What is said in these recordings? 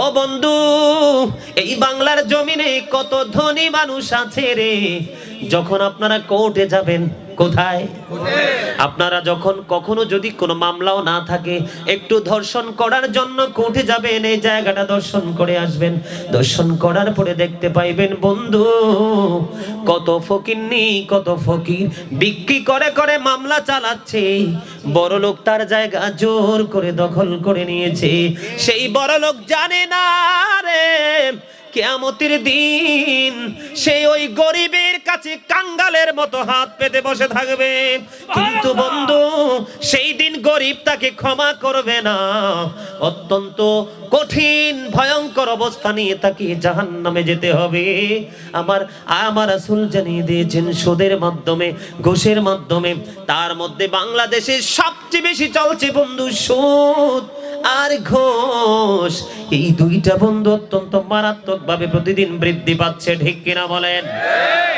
ও বন্ধু, এই বাংলার জমিনে কত ধনী মানুষ আছে রে। যখন আপনারা কোর্টে যাবেন, কোথায় আপনারা যখন কখনো যদি কোনো মামলাও না থাকে, একটু দর্শন করার জন্য কোর্টে যাবেন, এই জায়গাটা দর্শন করে আসবেন। দর্শন করার পরে দেখতে পাইবেন বন্ধু, কত ফকিন্নি, কত ফকির বিক্রি করে করে মামলা চালাচ্ছে। বড় লোক তার জায়গা জোর করে দখল করে নিয়েছে। সেই বড় লোক জানে না রে, কিয়ামতের দিন সেই ওই গরিবের কাছে কাঙ্গালের মতো হাত পেতে বসে থাকবে। কিন্তু বন্ধু, সেই দিন গরিব তাকে ক্ষমা করবে না। অত্যন্ত কঠিন ভয়ঙ্কর অবস্থা নিয়ে তাকে জাহান্নামে যেতে হবে। আমার রাসূল জানিয়ে দিয়েছেন, সুদের মাধ্যমে, ঘুষের মাধ্যমে। তার মধ্যে বাংলাদেশে সবচেয়ে বেশি চলছে বন্ধু সুদ আর ঘুষ। এই দুইটা বন্ধু অত্যন্ত মারাত্মকভাবে প্রতিদিন বৃদ্ধি পাচ্ছে, ঠিক কিনা বলেন?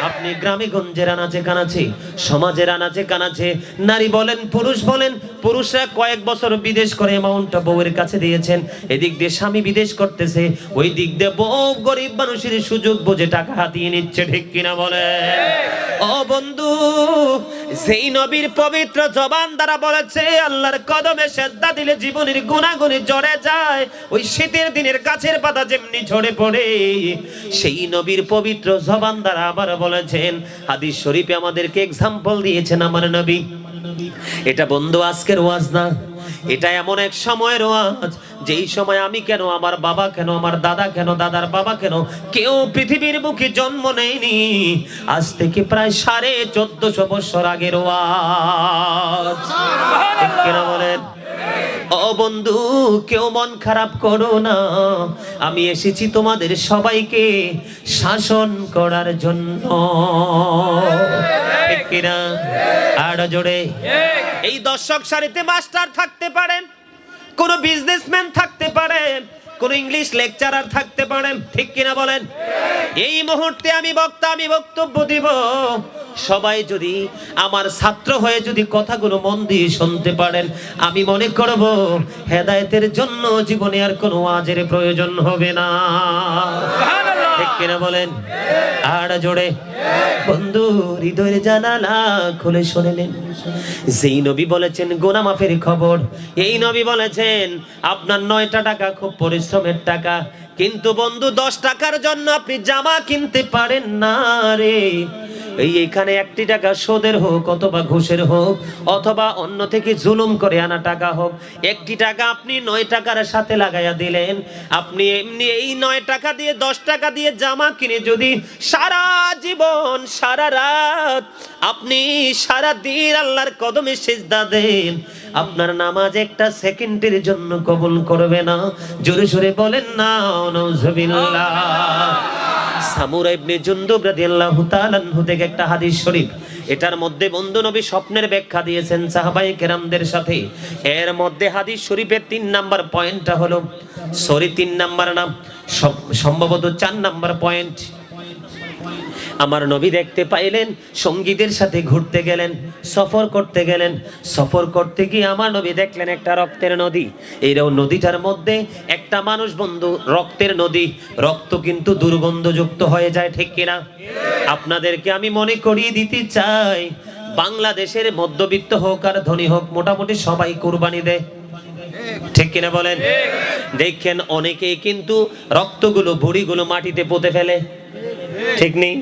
আপনি গ্রামে গঞ্জের আনাচে কানাচে, সমাজের আনাচে কানাচে, নারী বলেন পুরুষ বলেন, পুরুষরা কয়েক বছর বিদেশ করে অ্যামাউন্টটা বউয়ের কাছে দিয়েছেন। এদিক দিয়ে স্বামী বিদেশ করতেছে, ওই দিক দিয়ে বউ গরিব মানুষের সুযোগ বুঝে টাকা হাতিয়ে নিচ্ছে, ঠিক কিনা বলেন? ও বন্ধু, যেই নবীর পবিত্র জবান দ্বারা বলেছে আল্লাহর কদমে সেজদা দিলে জীবনের গুনাহগুলি ঝরে যায়, ওই শীতের দিনের গাছের পাতা যেমনি ঝরে পড়ে, সেই নবীর পবিত্র জবান দ্বারা আবার বলেছেন, হাদিস শরীফে আমাদেরকে এক্সাম্পল দিয়েছেন আমার নবী। এটা বন্ধু আজকের ওয়াজ না, এটা এমন এক সময়ের ওয়াজ, যেই সময় আমি কেন, আমার বাবা কেন, আমার দাদা কেন, দাদার বাবা কেন, কেউ পৃথিবীর বুকে জন্ম নেয়নি। আজ থেকে প্রায় 1450 বছর আগের ওয়াজ, ঠিক কিনা বলেন? ও বন্ধু, কেউ মন খারাপ করো না, আমি এসেছি তোমাদের সবাইকে শাসন করার জন্য, ঠিক কিনা? আর জোরে। এই দর্শক সারিতে মাস্টার থাকতে পারেন, কোন বিজনেসম্যান থাকতে পারেন, কোন ইংলিশ লেকচারার থাকতে পারেন, ঠিক কিনা বলেন? এই মুহূর্তে আমি বক্তা, আমি বক্তব্য দিব। সবাই যদি আমার ছাত্র হয়ে যদি কথাগুলো মন দিয়ে শুনতে পারেন, আমি মনে করব হেদায়েতের জন্য জীবনে আর কোনো ওয়াজের প্রয়োজন হবে না, ঠিক কিনা বলেন? আর জোরে। বন্ধু, হৃদয়ের জানালা খুলে শুনলেন, যেই নবী বলেছেন গুনাহ মাফের খবর, এই নবী বলেছেন আপনার 9টা টাকা খুব পরিশ্রমের টাকা, কিন্তু বন্ধু 10 টাকার জন্য আপনি জামা কিনতে পারেন না রে। এইখানে 1টি টাকা সুদের হোক অথবা ঘুষের হোক অথবা অন্য থেকে জুলুম করে আনা টাকা হোক, 1টি টাকা আপনি 9 টাকার সাথে লাগাইয়া দিলেন। আপনি এমনি এই 9 টাকা দিয়ে 10 টাকা দিয়ে জামা কিনে যদি সারা জীবন সারা রাত আপনি সারা দিন আল্লাহর কদমে সিজদা দেন, আপনার নামাজ একটা সেকেন্ডের জন্য কবুল করবে না। জোরে জোরে বলেন না নাউজুবিল্লাহ। সামুরা ইবনে জুনদুব রাদিয়াল্লাহু তাআলা আনহু থেকে একটা হাদিস শরীফ, এটার মধ্যে বন্ধু নবী স্বপ্নের ব্যাখ্যা দিয়েছেন সাহাবায়ে কেরামদের সাথে। এর মধ্যে হাদিস শরীফের 3 নাম্বার পয়েন্টটা হলো, 3 নাম্বার না, সম্ভবত 4 নাম্বার পয়েন্ট। আমার নবী দেখতে পাইলেন সঙ্গীদের সাথে ঘুরতে গেলেন, সফর করতে গেলেন। সফর করতে গিয়ে আমার নবী দেখলেন একটা রক্তের নদী। এই নদীটার মধ্যে একটা মানুষ বন্ধু, রক্তের নদী, রক্ত কিন্তু দুর্গন্ধযুক্ত হয়ে যায়, ঠিক কিনা? আপনাদেরকে আমি মনে করিয়ে দিতে চাই, বাংলাদেশের মধ্যবিত্ত হোক আর ধনী হোক, মোটামুটি সবাই কুরবানি দেয়, ঠিক কিনা বলেন? দেখেন অনেকেই কিন্তু রক্তগুলো, ভুঁড়িগুলো মাটিতে পুঁতে ফেলে, ঠিক নেই?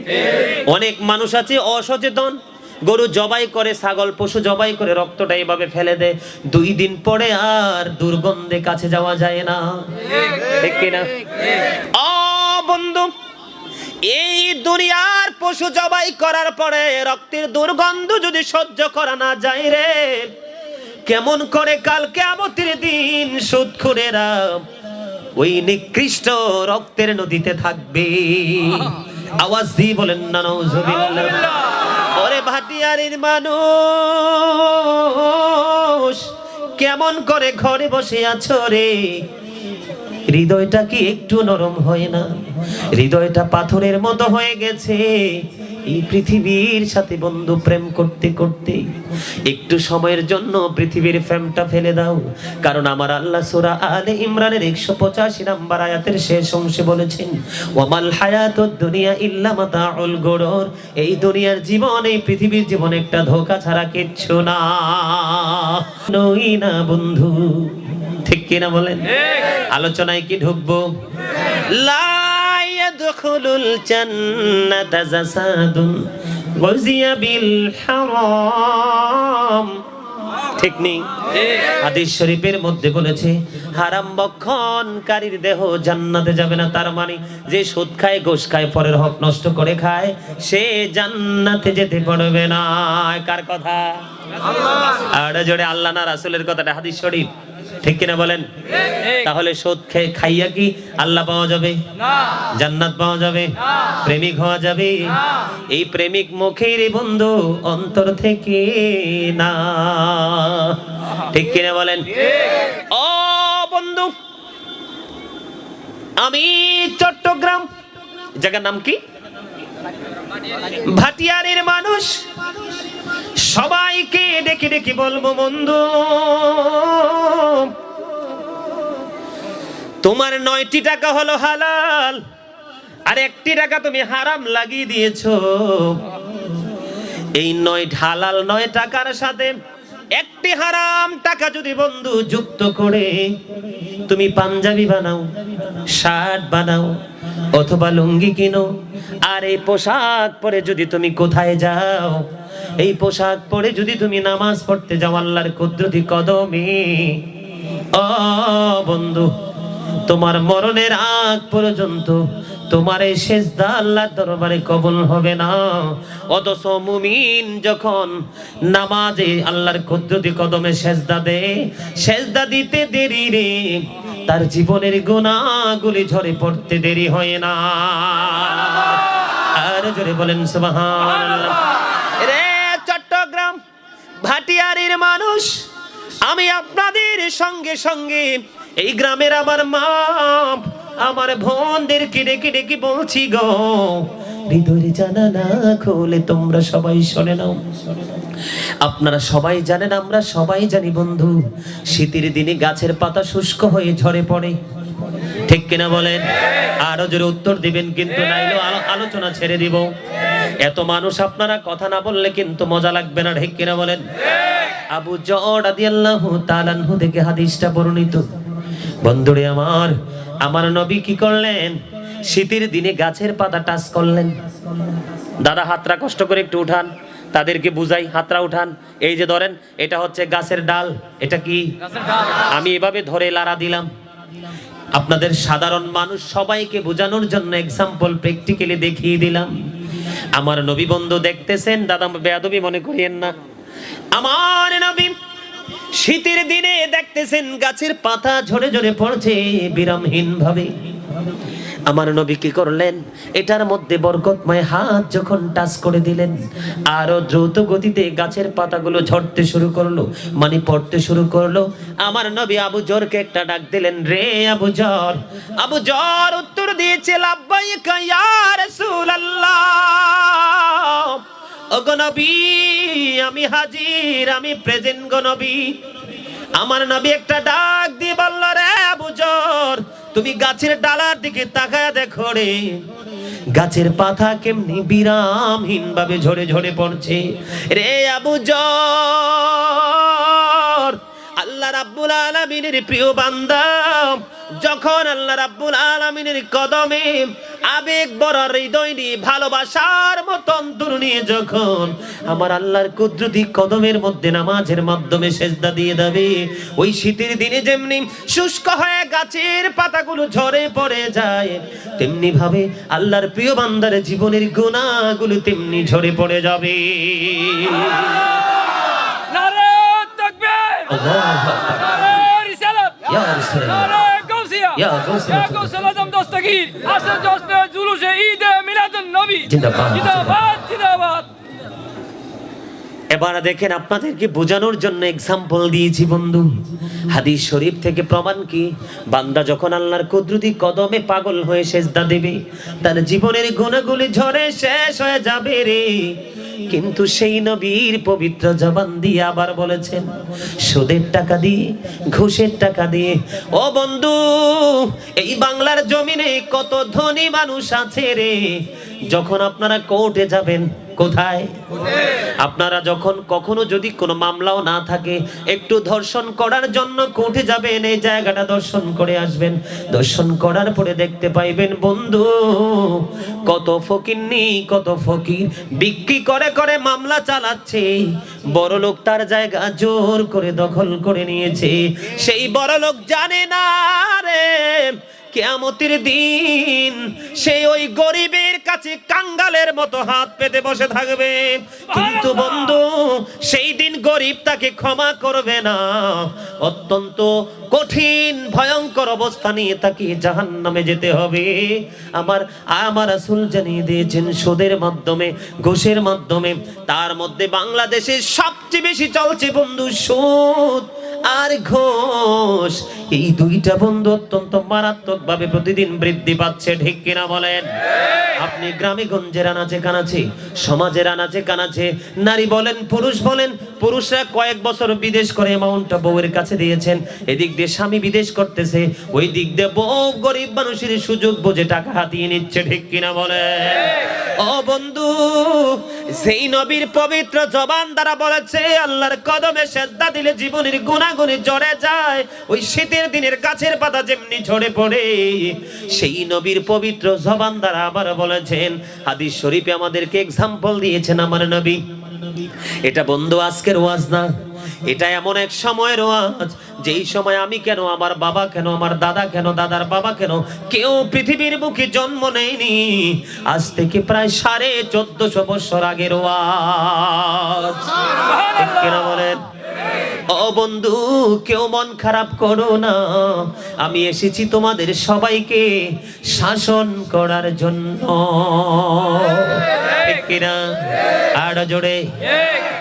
অনেক মানুষ আছে অসচেতন, গরু জবাই করে, ছাগল পশু জবাই করে রক্তটা এইভাবে ফেলে দেয়, 2 দিন পরে আর দুর্গন্ধে কাছে যাওয়া যায় না, ঠিক কিনা? ও বন্ধু, এই দুনিয়ার পশু জবাই করার পরে রক্তের দুর্গন্ধ যদি সহ্য করা না যায় রে, কেমন করে কাল কিয়ামতের দিন সুদখোরেরা ওই নিকৃষ্ট রক্তের নদীতে থাকবে? আওয়াজ দিয়ে বলেন না নাউজুবিল্লাহ। ওরে ভাটিয়ারির মানুষ, কেমন করে ঘরে বসে আছো রে? হৃদয়টা কি একটু নরম হয় না? হৃদয়টা পাথরের মতো হয়ে গেছে। এই পৃথিবীর সাথে বন্ধু প্রেম করতে করতে একটু সময়ের জন্য পৃথিবীর প্রেমটা ফেলে দাও, কারণ আমার আল্লাহ সূরা আলে ইমরানের 185 নম্বর আয়াতের শেষ অংশে বলেছেন, ওয়ামাল হায়াতুদ দুনিয়া ইল্লা মাতাউল গুরুর, এই দুনিয়ার জীবন, এই পৃথিবীর জীবন একটা ধোঁকা ছাড়া কিচ্ছু না, নই না বন্ধু। ঠিক কিনা বলেন? আলোচনায় কি ঢুকবো? লা ইয়াদখুলুল জান্নাতা জাসাদুন ওয়াজিয়া বিল হারাম। ঠিক নেই? হাদিস শরীফের মধ্যে বলেছে হারাম ভক্ষণকারীর দেহ জান্নাতে যাবে না, তার মানে যে সুদ খায়, ঘুষ খায়, পরের হক নষ্ট করে খায়, সে জান্নাতে যেতে পারবে না। কার কথা? আর জোরে আল্লাহ না রাসূলের কথাটা, হাদিস শরীফ। ঠিক কিনা বলেন? তাহলে সুদ খাইয়া কি আল্লাহ পাওয়া যাবে না? জান্নাত পাওয়া যাবে না? প্রেমিক হওয়া যাবে না? এই প্রেমিক মুখের বন্ধু, অন্তর থেকে না। ঠিক কিনা বলেন? ও বন্ধু, আমি চট্টগ্রাম, জায়গার নাম কি, ভাটিয়ারের মানুষ, সবাইকে ডেকে ডেকে বলবো, বন্ধু তোমার 9টি টাকা হলো হালাল, আর 1টি টাকা তুমি হারাম লাগিয়ে দিয়েছো। এই 9 হালাল 9 টাকার সাথে 1টি হারাম টাকা যদি বন্ধু যুক্ত করে তুমি পাঞ্জাবি বানাও, শার্ট বানাও, অথবা লুঙ্গি কিনো, আর এই পোশাক পরে যদি তুমি কোথায় যাও, এই পোশাক পরে যদি তুমি নামাজ পড়তে যাও আল্লাহর কুদরতি কদমে, ও বন্ধু তোমার মরণের আগ পর্যন্ত তোমার এই সেজদা আল্লাহর দরবারে কবুল হবে না। অথচ মুমিন যখন নামাজে আল্লাহর কুদরতি কদমে সেজদা দেয়, সেজদা দিতে দেরি রে, তার জীবনের গুনাহগুলি ঝরে পড়তে দেরি হয় না। আর জোরে বলেন সুবহানাল্লাহ। রে চট্টগ্রাম ভাটিয়ারির মানুষ, আমি আপনাদের সঙ্গে সঙ্গে এই গ্রামের আমার মা, আমার বোনদেরকে ডেকে ডেকে বলছি গো, হৃদয়ের জানালা খুলে তোমরা সবাই শুনে নাও। আপনারা সবাই জানেন, আমরা সবাই জানি বন্ধু, শীতের দিনে গাছের পাতা শুষ্ক হয়ে ঝরে পড়ে। ঠিক কিনা বলেন? আরো জোরে উত্তর দিবেন, কিন্তু নাইলে আলোচনা ছেড়ে দিব। এত মানুষ, আপনারা কথা না বললে কিন্তু মজা লাগবে না। ঠিক কিনা বলেন? আবু যর রাদিয়াল্লাহু তাআলা আনহু থেকে হাদিসটা বর্ণিত। বন্ধুরে আমার, আমার নবী কি করলেন? শীতের দিনে গাছের পাতা টাচ করলেন। দাদা হাতটা কষ্ট করে একটু উঠান, তাদেরকে বুঝাই, হাতটা উঠান। এই যে ধরেন, এটা হচ্ছে গাছের ডাল। এটা কি? আমি এভাবে ধরে লাড়া দিলাম। আপনাদের সাধারণ মানুষ সবাইকে বোঝানোর জন্য এক্সাম্পল প্র্যাকটিক্যালি দেখিয়ে দিলাম। আমার নবী বন্ধু দেখতেছেন, দাদা বেয়াদবি মনে করিয়েন না। আমার নবী শীতের দিনে দেখতেছেন গাছের পাতা ঝরে ঝরে পড়ছে বিরামহীন ভাবে। আমার নবী কি করলেন? এটার মধ্যে বরকতময় হাত যখন টাচ করে দিলেন, আরো দ্রুত গতিতে গাছের পাতাগুলো ঝরতে শুরু করলো, মানে পড়তে শুরু করলো। আমার নবী আবু জরকে একটা ডাক দিলেন, রে আবু জর। আবু জর উত্তর দিয়েছে, লাব্বাইকা ইয়া রাসূলুল্লাহ। ওগো নবী, আমি হাজির, আমি প্রেজেন্ট গো নবী। আমার নবী একটা ডাক দিয়ে বলল, রে আবু জর, তুমি গাছের ডালার দিকে তাকায়া দেখো রে, গাছের পাতা কেমনি বিরামহীন ভাবে ঝরে ঝরে পড়ছে। রে আবু জর, আল্লাহ রাব্বুল আলামিনের প্রিয় বান্দা যখন আল্লাহ রাব্বুল আলামিনের কদমে আবেগ বড় হৃদয় নিয়ে, ভালোবাসার মত অন্তর নিয়ে যখন আমার আল্লাহর কুদরতি কদমের মধ্যে নামাজের মাধ্যমে সেজদা দিয়ে দেবে, ওই শীতের দিনে যেমনি শুষ্ক হয়ে গাছের পাতাগুলো ঝরে পড়ে যায়, তেমনি ভাবে আল্লাহর প্রিয় বান্দার জীবনের গুনাহগুলো তেমনি ঝরে পড়ে যাবে। নারে তাকবীর, নারে রিসালাত, নারে গাউসিয়া, ইয়া গাউসুল আজম দস্তগীর, আসর জশ্নে জুলুসে ঈদে মিলাদুন নবী, জিন্দাবাদ জিন্দাবাদ জিন্দাবাদ। এবার দেখেন, আপনাদেরকে বোঝানোর জন্য এক্সাম্পল দিয়েছি বন্ধু। হাদিস শরীফ থেকে প্রমাণ কি, বান্দা যখন আল্লাহর কুদরতি কদমে পাগল হয়ে সেজদা দেবে, তার জীবনের গুণাগুলি ঝরে শেষ হয়ে যাবে রে। কিন্তু সেই নবীর পবিত্র জবান দিয়ে আবার বলেছেন, সুদের টাকা দিয়ে, ঘুষের টাকা দিয়ে। ও বন্ধু, এই বাংলার জমিনে কত ধনী মানুষ আছে রে। যখন আপনারা কোর্টে যাবেন, কোথায়? আপনারা যখন কখনো যদি কোনো মামলাও না থাকে, একটু দর্শন করার জন্য কোর্টে যাবেন, এই জায়গাটা দর্শন করে আসবেন। দর্শন করার পরে দেখতে পাইবেন বন্ধু, কত ফকিন্নি, কত ফকির বিক্রি করে করে মামলা চালাচ্ছে। বড় লোক তার জায়গা জোর করে দখল করে নিয়েছে। সেই বড় লোক জানে না রে, কিয়ামতের দিন সে ওই গরিবের কাছে কাঙ্গালের মতো হাত পেতে বসে থাকবে। কিন্তু বন্ধু, সেই দিন গরিব তাকে ক্ষমা করবে না। অত্যন্ত কঠিন ভয়ঙ্কর অবস্থা নিয়ে তাকে জাহান্নামে যেতে হবে। আমার রাসূল জানিয়ে দিয়েছেন, সুদের মাধ্যমে, ঘুষের মাধ্যমে। তার মধ্যে বাংলাদেশে সবচেয়ে বেশি চলছে বন্ধু সুদ আর ঘুষ। এই দুইটা বন্ধু অত্যন্ত মারাত্মকভাবে প্রতিদিন বৃদ্ধি পাচ্ছে, ঠিক কিনা বলেন? আপনি গ্রামে গঞ্জের আনাচে কানাচে, সমাজের আনাচে কানাচে, নারী বলেন পুরুষ বলেন, পুরুষরা কয়েক বছর বিদেশ করে অ্যামাউন্টটা বউয়ের কাছে দিয়েছেন। এদিক দিয়ে স্বামী বিদেশ করতেছে, ওই দিক দিয়ে বউ গরিব মানুষের সুযোগ বুঝে টাকা হাতিয়ে নিচ্ছে, ঠিক কিনা বলেন? ও বন্ধু, সেই নবীর পবিত্র জবান দ্বারা বলেছে, আল্লাহর কদমে সেজদা দিলে জীবনের গুনাহগুলি ঝরে যায়, ওই শীতের দিনের গাছের পাতা যেমনি ঝরে পড়ে। সেই নবীর পবিত্র জবান দ্বারা আবার বলেছেন, হাদিস শরীফে আমাদেরকে এক্সাম্পল দিয়েছেন আমার নবী। এটা বন্ধু আজকের ওয়াজ না, এটা এমন এক সময়ের ওয়াজ, যেই সময় আমি কেন, আমার বাবা কেন, আমার দাদা কেন, দাদার বাবা কেন, কেউ পৃথিবীর বুকে জন্ম নেয়নি। আজ থেকে প্রায় 1450 বছর আগের ওয়াজ, ঠিক কিনা বলেন? ও বন্ধু, কেউ মন খারাপ করো না, আমি এসেছি তোমাদের সবাইকে শাসন করার জন্য, ঠিক কিনা? আর জোরে।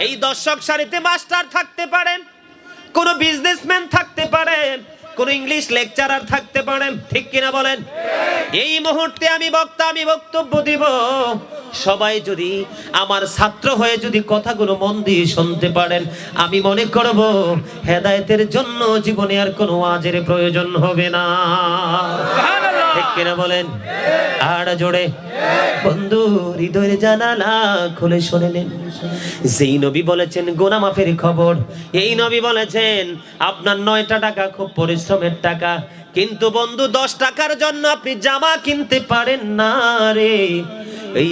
এই দর্শক সারিতে মাস্টার থাকতে পারেন, কোন বিজনেসম্যান থাকতে পারেন, কোন ইংলিশ লেকচারার থাকতে পারেন, ঠিক কিনা বলেন? এই মুহূর্তে আমি বক্তা, আমি বক্তব্য দিব। সবাই যদি আমার ছাত্র হয়ে যদি কথাগুলো মন দিয়ে শুনতে পারেন, আমি মনে করব হেদায়েতের জন্য জীবনে আর কোনো ওয়াজের প্রয়োজন হবে না, ঠিক কিনা বলেন? আর জোরে। বন্ধু, হৃদয়ের জানালা খুলে শুনে নেন। যেই নবী বলেছেন গুনাহ মাফের খবর, এই নবী বলেছেন আপনার 9টা টাকা খুব পরিশ্রমের টাকা, কিন্তু বন্ধু 10 টাকার জন্য আপনি জামা কিনতে পারেন না রে।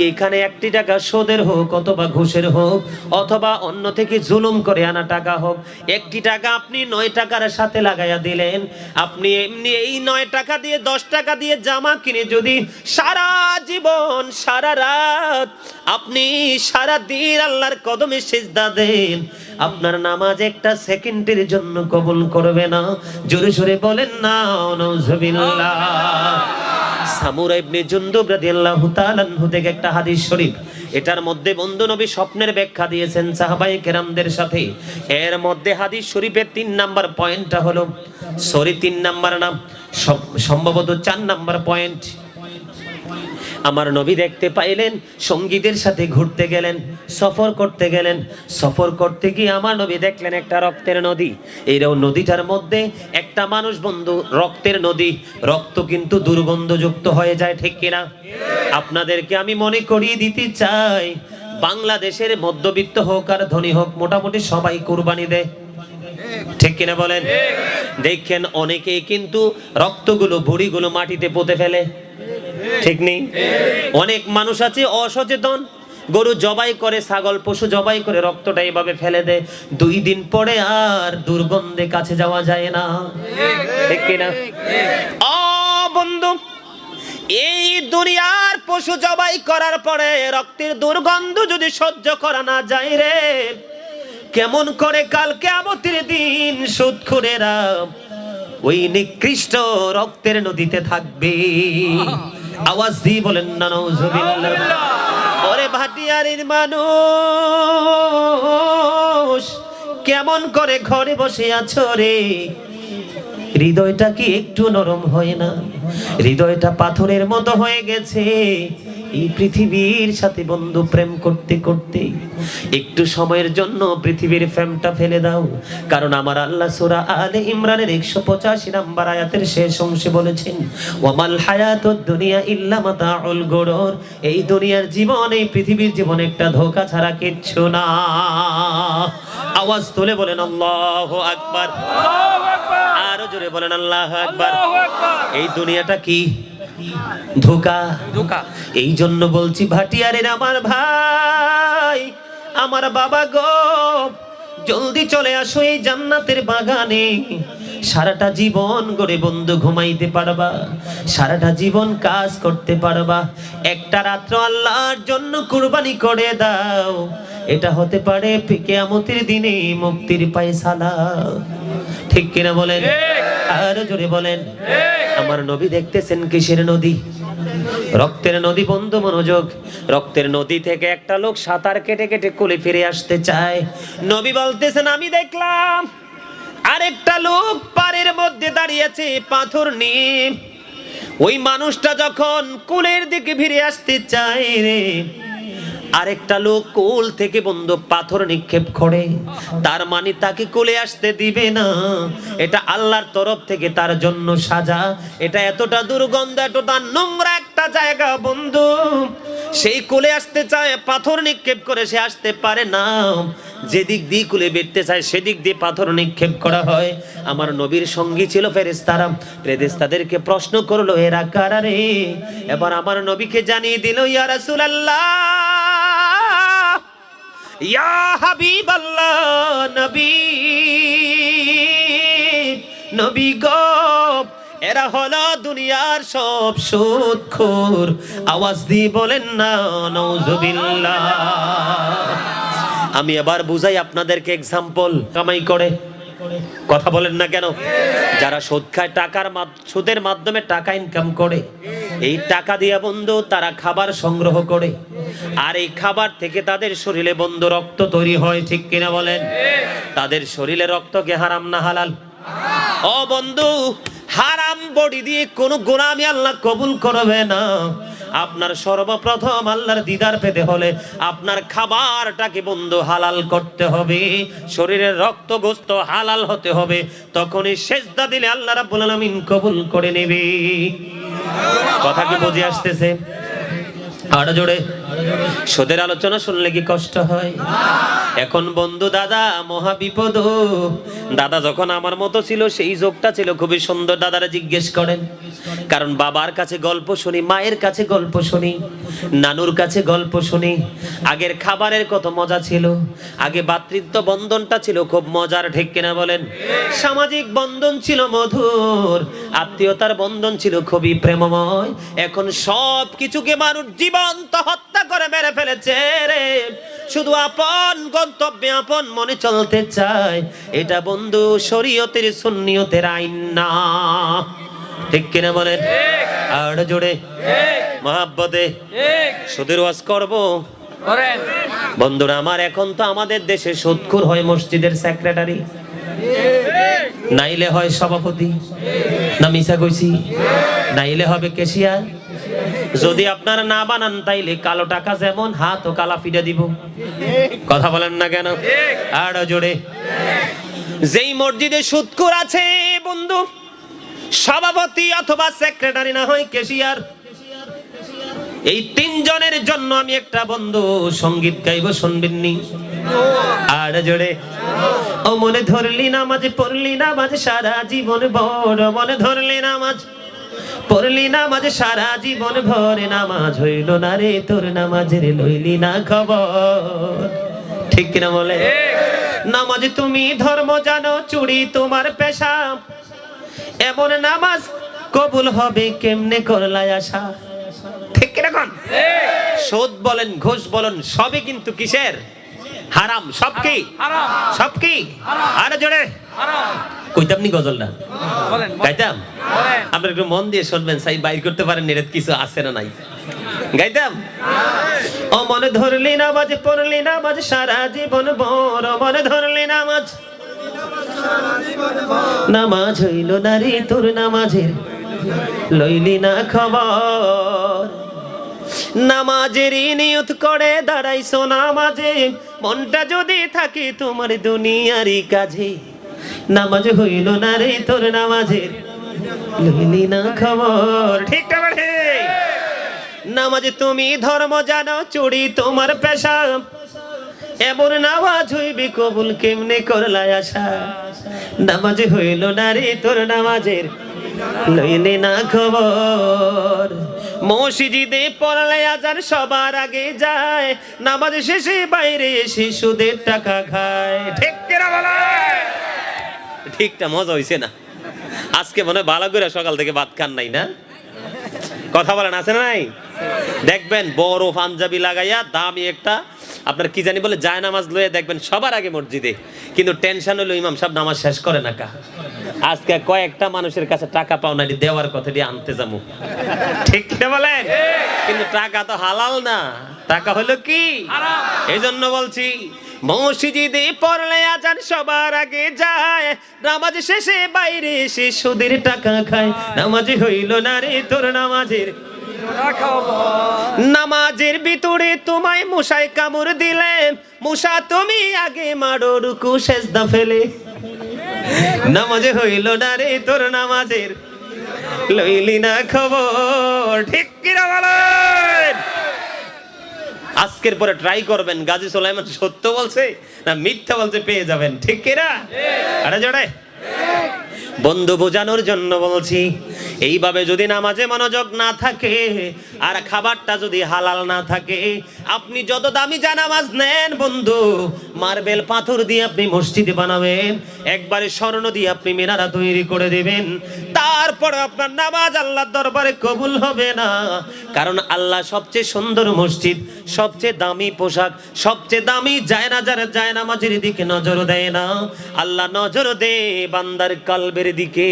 এইখানে 1টি টাকা সুদের হোক অথবা ঘুষের হোক অথবা অন্য থেকে জুলুম করে আনা টাকা হোক, 1টি টাকা আপনি 9 টাকার সাথে লাগাইয়া দিলেন। আপনি এমনি এই 9 টাকা দিয়ে 10 টাকা দিয়ে জামা কিনে যদি সারা জীবন সারা রাত আপনি সারা দিন আল্লাহর কদমে সিজদা দেন, আপনার নামাজ একটা সেকেন্ডের জন্য কবুল করবে না। জোরে জোরে বলেন না নাউজুবিল্লাহ। সামুরা ইবনে জুনদুব রাদিয়াল্লাহু তাআলা আনহু থেকে একটা হাদিস শরীফ, এটার মধ্যে বন্ধু নবী স্বপ্নের ব্যাখ্যা দিয়েছেন সাহাবায়ে কেরামদের সাথে। এর মধ্যে হাদিস শরীফের 3 নাম্বার পয়েন্টটা হলো, 3 নাম্বার না, সম্ভবত 4 নাম্বার পয়েন্ট। আমার নবী দেখতে পাইলেন সঙ্গীদের সাথে ঘুরতে গেলেন, সফর করতে গেলেন। সফর করতে গিয়ে আমার নবী দেখলেন একটা রক্তের নদী। এই নদীটার মধ্যে একটা মানুষ বন্ধু, রক্তের নদী, রক্ত কিন্তু দুর্গন্ধযুক্ত হয়ে যায়, ঠিক কিনা? আপনাদেরকে আমি মনে করিয়ে দিতে চাই, বাংলাদেশের মধ্যবিত্ত হোক আর ধনী হোক, মোটামুটি সবাই কুরবানি দেয়, ঠিক কিনা বলেন? দেখেন অনেকেই কিন্তু রক্তগুলো, ভুঁড়িগুলো মাটিতে পুঁতে ফেলে, ঠিক নেই? অনেক মানুষ আছে অসচেতন, গরু জবাই করে, ছাগল পশু জবাই করে রক্তটা এইভাবে ফেলে দেয়। 2 দিন পরে আর দুর্গন্ধে কাছে যাওয়া যায় না, ঠিক কিনা? ও বন্ধু, এই দুনিয়ার পশু জবাই করার পরে রক্তের দুর্গন্ধ যদি সহ্য করা না যায় রে, কেমন করে কাল কিয়ামতের দিন সুদখোরেরা ওই নিকৃষ্ট রক্তের নদীতে থাকবে? আওয়াজ দিয়ে বলেন না নাউজুবিল্লাহ। ওরে ভাটিয়ারির মানুষ, কেমন করে ঘরে বসে আছো রে? হৃদয়টা কি একটু নরম হয় না? হৃদয়টা পাথরের মতো হয়ে গেছে। এই পৃথিবীর সাথে বন্ধু প্রেম করতে করতে একটু সময়ের জন্য পৃথিবীর প্রেমটা ফেলে দাও। কারণ আমার আল্লাহ সূরা আলে ইমরানের 185 নম্বর আয়াতের শেষ অংশে বলেছেন, ওয়ামাল হায়াতুদ দুনিয়া ইল্লা মাতাউল গুরুর। এই দুনিয়ার জীবন, এই পৃথিবীর জীবন একটা ধোঁকা ছাড়া কিচ্ছু না। আওয়াজ তুলে বলেন আল্লাহু আকবার। আল্লাহু আকবার, আরো জোরে বলেন আল্লাহু আকবার। আল্লাহু আকবার। এই দুনিয়াটা কি? ধোঁকা। ধোঁকা। এই জন্য বলছি ভাটিয়ারের আমার ভাই, আমার বাবা গো, জলদি চলে আসো এই জান্নাতের বাগানে। সারাটা জীবন গড়ে বন্ধু ঘুমাইতে পারবা, সারাটা জীবন কাজ করতে পারবা। একটা রাত্র আল্লাহর জন্য কুরবানি করে দাও। এটা হতে পারে কিয়ামতের দিনে মুক্তির পায়সালা। ঠিক কিনা বলেন? আরো জোরে বলেন। আমার নবী দেখতেছেন কিসের নদী? রক্তের নদী। বন্ধু মনোযোগ, রক্তের নদী থেকে একটা লোক সাঁতার কেটে কেটে কোলে ফিরে আসতে চায়। নবী বলতেছেন, আমি দেখলাম আরেকটা লোক পাড়ের মধ্যে দাঁড়িয়েছে পাথর নিয়ে। ওই মানুষটা যখন কোলের দিকে ফিরে আসতে চায় রে, আরেকটা লোক কোল থেকে বন্ধু পাথর নিক্ষেপ করে। তার মানে তাকে কোলে আসতে দিবে না। এটা আল্লাহর তরফ থেকে তার জন্য সাজা। এটা এতটা দুর্গন্ধ, এতটা নোংরা একটা জায়গা বন্ধু, সেই কোলে আসতে চায়, পাথর নিক্ষেপ করে সে আসতে পারে না। যেদিক দিয়ে কোলে বেরতে চায় সেদিক দিয়ে পাথর নিক্ষেপ করা হয়। আমার নবীর সঙ্গী ছিল ফেরেশতারা। ফেরেশতাদেরকে প্রশ্ন করলো, এরা কারা রে? এবার আমার নবীকে জানিয়ে দিল, ইয়া রাসূলুল্লাহ, ইয়া হাবিবাল্লাহ, নবী, নবী গো, এরা হলো দুনিয়ার সব সুদখোর। আওয়াজ দিয়ে বলেন না নাউজুবিল্লাহ। আমি এবার বুঝাই আপনাদেরকে এক্সাম্পল। কামাই করে, কথা বলেন না কেন? যারা সুদ খায়, সুদের মাধ্যমে টাকা ইনকাম করে, এই টাকা দিয়া বন্ধু তারা খাবার সংগ্রহ করে, আর এই খাবার থেকে তাদের শরীরে বন্ধু রক্ত তৈরি হয়। ঠিক কিনা বলেন? তাদের শরীরে রক্ত কি হারাম না হালাল? ও বন্ধু, হারাম বডি দিয়ে কোনো গোলামি আল্লাহ কবুল করবে না। আপনার সর্বপ্রথম আল্লাহর দিদার পেতে হলে আপনার খাবারটাকে বন্ধু হালাল করতে হবে, শরীরের রক্ত গোস্ত হালাল হতে হবে। তখনই সেজদা দিলে আল্লাহ রাব্বুল আলামিন কবুল করে নেবে। কথা কি বুঝে আসতেছে? আরো জোরে। সুদের আলোচনা শুনলে কি কষ্ট হয়? এখন বন্ধু দাদা মহা বিপদ। দাদা যখন আমার মতো ছিল, সেই যোগটা ছিল খুবই সুন্দর। দাদারা জিজ্ঞেস করেন, কারণ বাবার কাছে গল্প শুনি, মায়ের কাছে গল্প শুনি, নানুর কাছে গল্প শুনি। আগের খাবারের কত মজা ছিল, আগে ভ্রাতৃত্ব বন্ধনটা ছিল খুব মজার। ঠিক কিনা বলেন? সামাজিক বন্ধন ছিল মধুর, আত্মীয়তার বন্ধন ছিল খুবই প্রেমময়। এখন সব কিছুকে মানুষ জীবন্ত হত্যা করে মেরে ফেলেছে রে। শুধু আপন গন্তব্যে আপন মনে চলতে চায়। এটা বন্ধু শরীয়তের সুন্নিয়তের আইন না। ঠিক কিনা বলেন? আর জোরে মহাব্বতে সুদের ওয়াজ করবো করেন বন্ধুরা আমার। এখন তো আমাদের দেশে সুদখোর হয় মসজিদের সেক্রেটারি, নাইলে হয় সভাপতি, না মিছা কইছি? নাইলে হবে ক্যাশিয়ার। যদি আপনারা না বানান তাইলে কালো টাকা যেমন হাত ও কালা ফিরে দিব। কথা বলেন না কেন? আর জোরে। যেই মসজিদে সুদখোর আছে বন্ধু, সভাপতি অথবা সেক্রেটারি না হয় ক্যাশিয়ার, এই তিনজনের জন্য আমি একটা বন্ধু সঙ্গীত গাইব, শুনবেন নি? আর জোরে। ও মনে ধরলি নামাজ পড়লি নামাজ সারা জীবন ভর, মনে ধরলি নামাজ পড়লি নামাজ সারা জীবন ভরে, নামাজ হইল না রে তোর, নামাজের লইলি না খবর। ঠিক কিনা বলে? নামাজ তুমি ধর্ম জানো, চুরি তোমার পেশা, এমন নামাজ কবুল হবে কেমনে করলাই আশা। ঠিক কিরকম? সুদ বলেন ঘুষ বলেন সবই কিন্তু কিসের? হারাম। সব কি হারাম, সব কি? আরে জোরে হারাম। কইতাম নি গজলটা? বলেন গাইতাম? বলেন। আপনারা একটু মন দিয়ে শুনবেন, সাই বাইর করতে পারেন এর কিছু আছে না নাই। গাইতাম? ও মনে ধরলি নামাজ পড়লি নামাজ সারা জীবন বড়, মনে ধরলি নামাজ, নামাজ হইল না রে তোর নামাজের, লইলি না খবর। নামাজের নিয়ত করে দাঁড়াইছো নামাজে, মনটা যদি থাকে তোমার দুনিয়ারই কাজে, নামাজ হইল না রে তোর নামাজের, লইলি না খবর। ঠিক না বেঠে? নামাজে তুমি ধর্ম জানো, চুরি তোমার পেশা, এমন নামাজ হইবি কবুল কেমনে করলাই আশা, নামাজে হইল না রে তোর নামাজের, লইলি না খবর। মসজিদে পড়লে আজান সবার আগে যায়, নামাজ শেষে বাইরে এসে সুদের টাকা খায়। ঠিক কিনা বলে? ঠিকটা মজা হইছে না? আজকে মনে ভালো করে সকাল থেকে ভাত খান নাই না? কথা বলেন, আছে না নাই? দেখবেন বড় পাঞ্জাবি লাগাইয়া দামি একটা আপনার কি জানি বলে যায় নামাজ লয়ে দেখবেন সবার আগে মসজিদে, কিন্তু টেনশন হলো ইমাম সাহেব নামাজ শেষ করে না কা। আজকে কয়েকটা মানুষের কাছে টাকা পাওনা দেওয়ার কথাটি আনতে যাবো। ঠিক না বলেন? কিন্তু টাকা তো হালাল না, টাকা হলো কি হারাম। এই জন্য বলছি মসজিদে পড়লে আজান সবার আগে যায়, নামাজ শেষে বাইরে এসে সুদের টাকা খায়, নামাজ হইল না রে তোর নামাজের, নামাজের ভিতরে তোমায় মশায় কামড় দিলে, মশা তুমি আগে মারো রুকু সেজদা ফেলে, নামাজে হইল না রে তোর নামাজের, লইলি না খবর। ঠিক কিনা বলেন? আজকের পরে ট্রাই করবেন, গাজী সুলাইমান সত্য বলছে না মিথ্যা বলছে পেয়ে যাবেন। ঠিক কিনা? আরে জোরে বন্ধু বোঝানোর জন্য বলছি, এইভাবে যদি নামাজে মনোযোগ না থাকে আর খাবারটা যদি হালাল না থাকে, আপনি যত দামি জানামাজ নেন বন্ধু, মার্বেল পাথর দিয়ে আপনি মসজিদে বানাবেন, একবারে স্বর্ণ দিয়ে আপনি মিনারা তৈরি করে দেবেন, তারপর আপনার নামাজ আল্লাহর দরবারে কবুল হবে না। কারণ আল্লাহ সবচেয়ে সুন্দর মসজিদ, সবচেয়ে দামি পোশাক, সবচেয়ে দামি জায়নামাজের দিকে নজর দেয় না, আল্লাহ নজর দেয় বান্দার কলবের দিকে।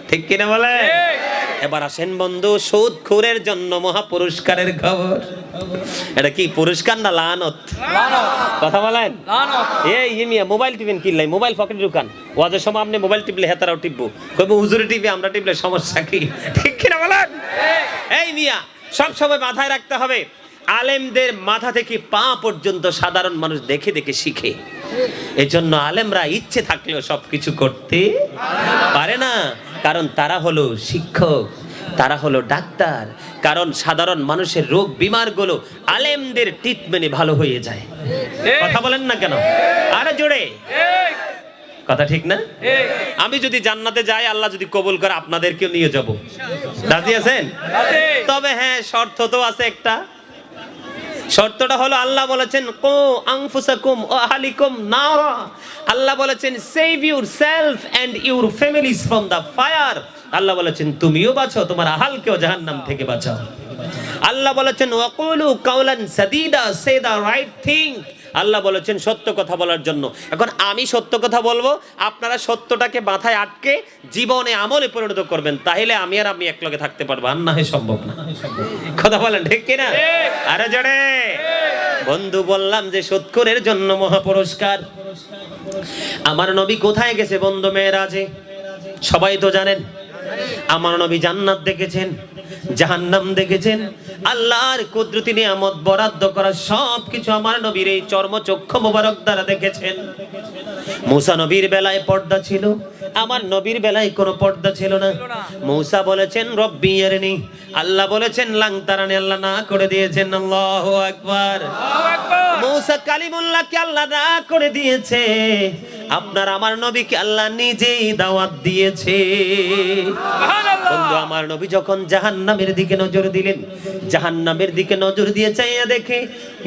ঠিক কিনা বলে? এবার আসেন বন্ধু, সুদখোরের জন্য মহা পুরস্কারের খবর। এটা কি পুরস্কার না লানত? কথা বলেন। এই মিয়া মোবাইল টিপেন কিনলাই, মোবাইল পকেটে ঢুকান, ওয়াজের সময় আপনি মোবাইল টিপলে হেতারাও টিপবো, কইবো হুজুরে টিপে আমরা টিপলে সমস্যা কি? ঠিক কিনা বলেন? এই মিয়া সব সময় মাথায় রাখতে হবে, আলেমদের মাথা থেকে পা পর্যন্ত সাধারণ মানুষ দেখে দেখে শিখে। এজন্য আলেমরা ইচ্ছে থাকলেও সবকিছু করতে পারে না, কারণ তারা হলো শিক্ষক, তারা হলো ডাক্তার। কারণ সাধারণ মানুষের রোগ বিমার গুলো আলেমদের ট্রিটমেন্টে ভালো হয়ে যায়। কথা বলেন না কেন? আরে জোরে কথা ঠিক না? আমি যদি জান্নাতে যাই, আল্লাহ যদি কবুল করে, আপনাদেরকেও নিয়ে যাব। রাজি আছেন? তবে হ্যাঁ, শর্ত তো আছে একটা। শর্তটা হলো আল্লাহ বলেছেন কো আনফুসাকুম ওয়া আহলিকুম নারা, আল্লাহ বলেছেন save yourself and your families from the fire. আল্লাহ বলেছেন তুমিও বাঁচো, তোমার আহলকেও জাহান্নাম থেকে বাঁচাও। আল্লাহ বলেছেন ওয়াকুলু কাওলান সাদীদা, সে দা রাইট থিং। আল্লাহ বলেছেন সত্য কথা বলার জন্য। এখন আমি সত্য কথা বলবো, আপনারা সত্যটাকে মাথায় আটকে জীবনে আমলে পরিণত করবেন, তাহলে আমি আর আপনি একলগে থাকতে পারবো, আর না হয় সম্ভব না। কথা বলেন ঠিক কিনা? আরে জোরে বন্ধু বললাম যে সুদখোরের জন্য মহা পুরস্কার। আমার নবী কোথায় গেছে বন্ধু? মেরাজে। সবাই তো জানেন আমার নবী জান্নাত দেখেছেন, জাহান্নাম দেখেছেন, আল্লাহর কুদরতি নিয়ামত বরাদ্দ করা সবকিছু আমার নবীর এই চর্মচক্ষু মোবারক দ্বারা দেখেছেন। মুসা নবীর বেলায় পর্দা ছিল, আমার নবীর বেলায় কোনো পর্দা ছিল না। মুসা বলেছেন রব্বি আরনি, আল্লাহ বলেছেন লাং তারানি, আল্লাহ না করে দিয়েছেন। আল্লাহু আকবার। মুসা কালিমুল্লাহকে আল্লাহ না করে দিয়েছে, আপনার আমার নবীকে আল্লাহ নিজেই দাওয়াত দিয়েছে। বন্ধু আমার নবী যখন জাহান্নামের দিকে নজর দিলেন, জাহান্নামের দিকে নজর দিয়ে চাইয়া দেখে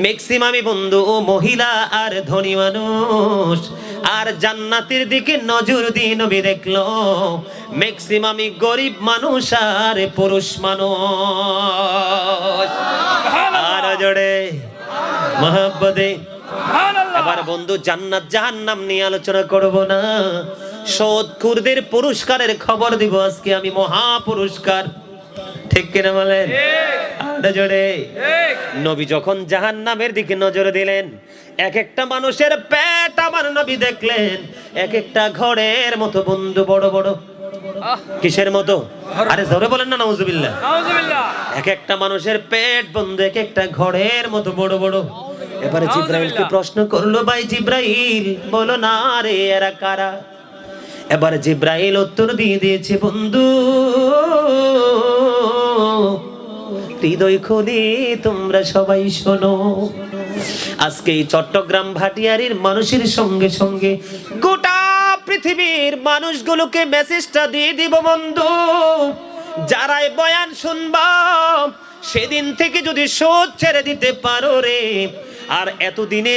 ম্যাক্সিমামই বন্ধু ও মহিলা আর ধনী মানুষ, আর জান্নাতের দিকে নজর দিয়ে নবী দেখলো ম্যাক্সিমামই গরিব মানুষ আর পুরুষ মানুষ। আর জোরে মহব্বতে। এবার বন্ধু জান্নাত জাহান্নাম নিয়ে আলোচনা করব না, সুদখোরদের পুরস্কারের খবর দিব আজকে আমি, মহা পুরস্কার। ঠিক কিনা বলেন? আরো জোরে। ঠিক। নবী যখন জাহান্নামের দিকে নজর দিলেন, এক একটা মানুষের পেট আমার নবী দেখলেন এক একটা ঘরের মতো বন্ধু, বড় বড়। আহ, কিসের মতো? আরে জোরে বলেন না, নাউজুবিল্লাহ। নাউজুবিল্লাহ। এক একটা মানুষের পেট বন্ধু এক একটা ঘরের মতো বড় বড়। এবারে জিব্রাইলকে প্রশ্ন করলো, ভাই জিব্রাইল বলো না রে এরা কারা? এবারে জিব্রাইল উত্তর দিয়ে দিয়েছে, বন্ধু হৃদয় খুলে তোমরা সবাই শোনো, আজকে এই চট্টগ্রাম ভাটিয়ারির মানুষের সঙ্গে সঙ্গে গোটা পৃথিবীর মানুষগুলোকে মেসেজটা দিয়ে দিব, বন্ধু যারাই বয়ান শুনবা সেদিন থেকে যদি সুদ ছেড়ে দিতে পারো রে, আর এতদিনে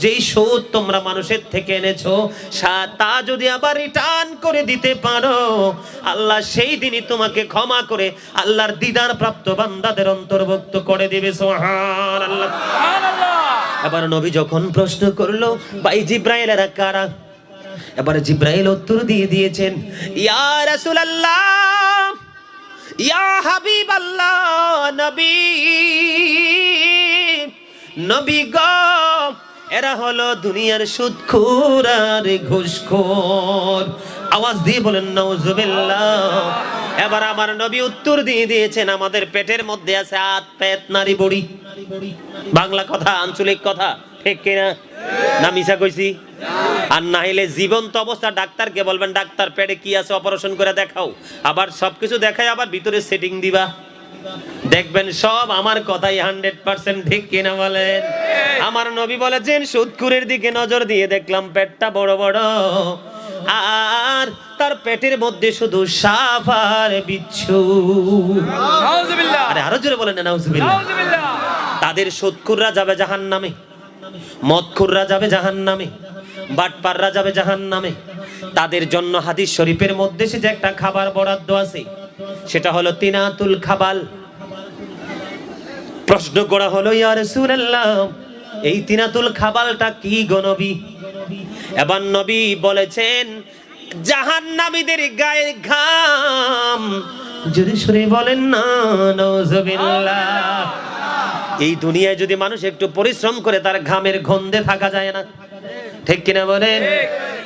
যেই সুদ তোমরা মানুষের থেকে এনেছো তা যদি আবার রিটার্ন করে দিতে পারো, আল্লাহ সেই দিনই তোমাকে ক্ষমা করে আল্লাহর দিদার প্রাপ্ত বান্দাদের অন্তর্ভুক্ত করে দিবে। সুবহানাল্লাহ। সুবহানাল্লাহ। এবার নবী যখন প্রশ্ন করলো, ভাই জিব্রাইল এরা কারা? এবারে জিব্রাইল উত্তর দিয়ে দিয়েছেন, ইয়া রাসূলুল্লাহ, ইয়া হাবিবাল্লাহ, নবী নবী গো, এরা হলো দুনিয়ার সুদখোর আর ঘুষখোর। আওয়াজ দিয়ে বলেন নাউজুবিল্লাহ। এবার আমার নবী উত্তর দিয়ে দিয়েছেন, আমাদের পেটের মধ্যে আছে হাত পেট নারী বড়ি। বাংলা কথা, আঞ্চলিক কথা, ঠিক কিনা? না মিছা কইছি? আর না হইলে জীবন্ত অবস্থা ডাক্তারকে বলবেন, ডাক্তার পেটে কি আছে অপারেশন করে দেখাও, আবার সবকিছু দেখাই আবার ভিতরে সেটিং দিবা, দেখবেন সব আমার কথাই 100% ঠিক কিনা বলেন? আমার নবী বলেছেন, সুদখোরের দিকে নজর দিয়ে দেখলাম পেটটা বড় বড়, আর তার পেটের মধ্যে শুধু সাপ আর বিচ্ছু। নাউজুবিল্লাহ। আরে আরো জোরে বলেন না, নাউজুবিল্লাহ। নাউজুবিল্লাহ। তাদের সুদখোররা যাবে জাহান্নামে, মদখোররা যাবে জাহান্নামে, বাটপাররা যাবে জাহান্নামে। তাদের জন্য হাদিস শরীফের মধ্যে সে যে একটা খাবার বরাদ্দ আছে, সেটা হলো তিনাতুল খাবাল। প্রশ্ন করা হলো, ইয়া রাসূলুল্লাহ, এই তিনাতুল খাবালটা কি গো নবী? এবার নবী বলেছেন, জাহান্নামীদের গায়ের ঘাম। যদি শুনে বলেন না নাউজুবিল্লাহ। এই দুনিয়ায় যদি মানুষ একটু পরিশ্রম করে তার ঘামের গন্ধে থাকা যায় না, ঠিক কিনা বলেন?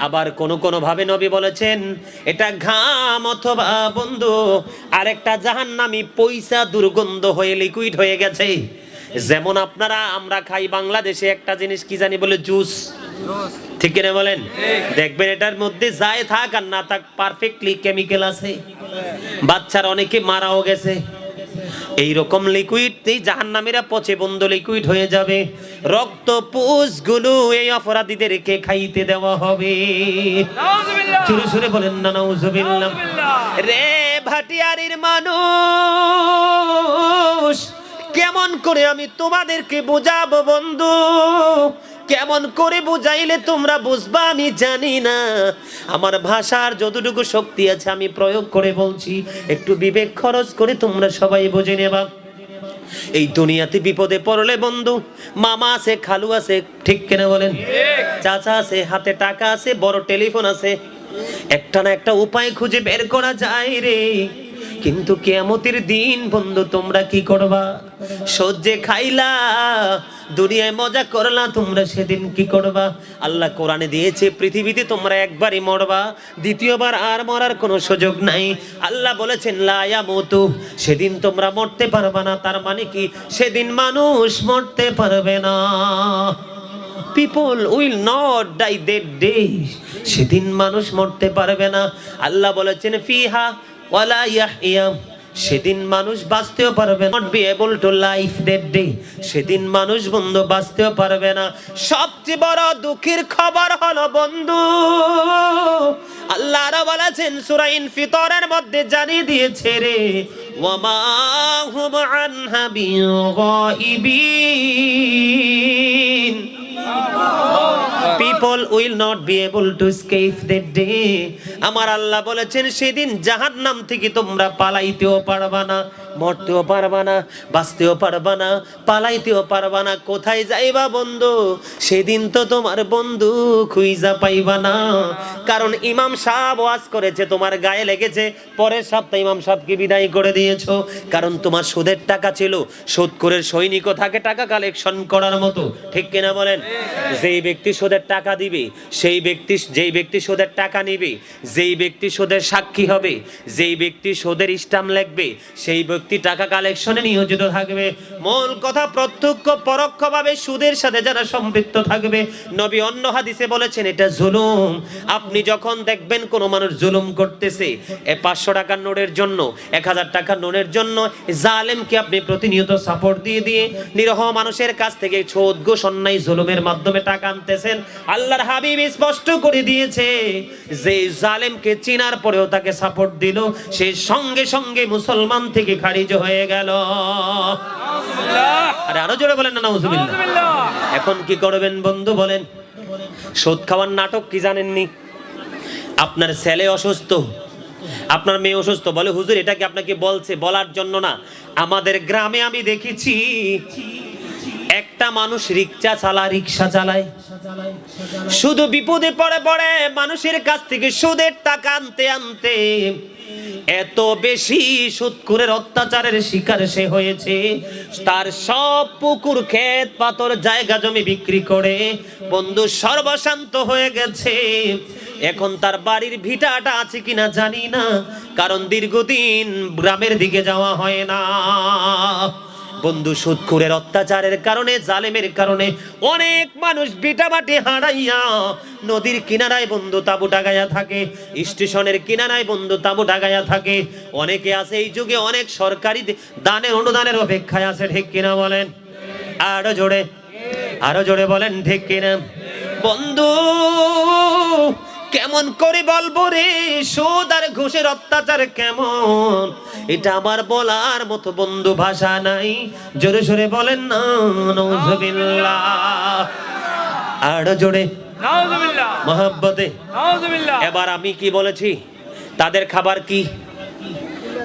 আবার কোন ভাবে নবী বলেছেন, এটা ঘাম অথবা বন্ধু আরেকটা জাহান্নামী পয়সা দুর্গন্ধ হয়ে লিকুইড হয়ে গেছে। যেমন আমরা খাই বাংলাদেশে একটা জিনিস কি জানি বলে জুস, ঠিক কিনা বলেন? দেখবেন এটার মধ্যে যাই থাক আর না থাক পারফেক্টলি কেমিক্যাল আছে, বাচ্চারা অনেকে মারাও গেছে। এইরকম লিকুইড এই জাহান্নামীরা পচে বন্ধ লিকুইড হয়ে যাবে, রক্ত পুষ গুলো এই অপরাধীদেরকে খাইতে দেওয়া হবে। নাউজুবিল্লাহ। জোরে জোরে বলেন না নাউজুবিল্লাহ। নাউজুবিল্লাহ। রে ভাটিয়ারির মানুষ, কেমন করে আমি তোমাদেরকে বুঝাবো বন্ধু, কেমন করে বুঝাইলে তোমরা বুঝবা আমি জানি না। আমার ভাষার যতটুকু শক্তি আছে আমি প্রয়োগ করে বলছি, একটু বিবেক খরচ করে তোমরা সবাই বুঝে নেবা। এই দুনিয়াতে বিপদে পড়লে বন্ধু, মামা আছে, খালু আছে, ঠিক কিনা বলেন? চাচা আছে, হাতে টাকা আছে, বড় টেলিফোন আছে, একটা না একটা উপায় খুঁজে বের করা যায় রে। কিন্তু কিয়ামতের দিন বন্ধু তোমরা কি করবা? সহ্যে খাইলা, দুনিয়ায় মজা করলা, তোমরা সেদিন কি করবা? আল্লাহ কোরআনে দিয়েছে, পৃথিবীতে তোমরা একবারই মরবা, দ্বিতীয়বার আর মরার কোনো সুযোগ নাই। আল্লাহ বলেছেন লা ইয়ামুতু, সেদিন তোমরা মরতে পারবা না। তার মানে কি? সেদিন মানুষ মরতে পারবে না। People will not die that day, সেদিন মানুষ মরতে পারবে না। আল্লাহ বলেছেন ফিহা ওয়ালা ইয়াহইয়া, সেদিন মানুষ বাঁচতেও পারবে না। Not be able to live that day, সেদিন মানুষ বন্ধু বাঁচতেও পারবে না। সবচেয়ে বড় দুঃখের খবর হলো বন্ধু, আল্লাহ আরো বলেছেন সূরা ইনফিতরের মধ্যে জানিয়ে দিয়েছে রে, ওয়ামা হুম আনহা বিগাইবিন, people will not be able to escape that day. আমার আল্লাহ বলেছেন সেদিন জাহান্নাম থেকে তোমরা পালাইতেও পারবা না, মরতেও পারবা না, বাঁচতেও পারবা না, পালাইতেও পারবা না। কোথায় যাইবা বন্ধু? সেদিন তো তোমার বন্ধু খুঁজা পাইবা না। কারণ ইমাম সাহেব ওয়াজ করেছে, তোমার গায়ে লেগেছে, পরের সপ্তাহে ইমাম সাহেবকে বিদায় করে দিয়েছো। কারণ তোমার সুদের টাকা ছিল, সুদখোরের সৈনিকও থাকে টাকা কালেকশন করার মতো, ঠিক কিনা বলেন? যেই ব্যক্তি সুদের টাকা দিবে, যেই ব্যক্তি সুদের টাকা নিবে, যেই ব্যক্তি সুদের সাক্ষী হবে, যেই ব্যক্তি সুদের স্ট্যাম্প লিখবে, সেই ব্যক্তি টাকা কালেকশনে নিয়োজিত থাকবে। মূল কথা, প্রত্যক্ষ পরোক্ষভাবে সুদের সাথে যারা সম্পৃক্ত থাকবে, নবী অন্য হাদিসে বলেছেন এটা জুলুম। আপনি যখন দেখবেন কোনো মানুষ জুলুম করতেছে, 500 টাকার নোটের জন্য, 1000 টাকার নোটের জন্য জালেমকে আপনি প্রতিনিয়ত সাপোর্ট দিয়ে দিয়ে নিরহ মানুষের কাছ থেকে সুদ, ঘুষ, অন্যায়, জুলুমের মাধ্যমে টাকা আনতেছেন, আল্লাহর হাবিব স্পষ্ট করে দিয়েছে যে জালেমকে চিনার পরেও তাকে সাপোর্ট দিল, সে সঙ্গে সঙ্গে মুসলমান থেকে খারিজ হয়ে গেল। আরে আরো জোরে বলেন না নাউজুবিল্লাহ। এখন কি করবেন বন্ধু বলেন? সুদ খাওয়ার নাটক কি জানেননি? আপনার ছেলে অসুস্থ, আপনার মেয়ে অসুস্থ, বলে হুজুর এটা কি আপনাকে বলছে? বলার জন্য না। আমাদের গ্রামে আমি দেখেছি একটা মানুষ রিক্সা চালায়, শুধু বিপদে পড়ে পড়ে মানুষের কাছ থেকে সুদের টাকা আনতে আনতে এত বেশি সুদখোরের অত্যাচারের শিকার সে হয়েছে, তার সব পুকুর, ক্ষেত, পাথর, জায়গা জমি বিক্রি করে বন্ধু সর্বশান্ত হয়ে গেছে। এখন তার বাড়ির ভিটাটা আছে কিনা জানি না, কারণ দীর্ঘদিন গ্রামের দিকে যাওয়া হয় না। বন্ধু সুদখোরের অত্যাচারের কারণে, জালেমের কারণে অনেক মানুষ ভিটামাটি হারাইয়া নদীর কিনারায় বন্ধু তাঁবু টাগাইয়া থাকে, স্টেশনের কিনারায় বন্ধু তাঁবু টাগাইয়া থাকে। অনেকে আছে এই যুগে অনেক সরকারি দানের অনুদানের অপেক্ষায় আছে, ঠিক কিনা বলেন? আরো জোরে বলেন, ঠিক কিনা? বন্ধু কেমন করে বলবো রে সুদ আর ঘুষের অত্যাচার কেমন, এটা আমার বলার মতো বন্ধু ভাষা নাই। জোরে জোরে বলেন না নাউজুবিল্লাহ। আরো জোরে নাউজুবিল্লাহ, মহব্বতে। নাউজুবিল্লাহ। এবার আমি কি বলেছি? তাদের খাবার কি?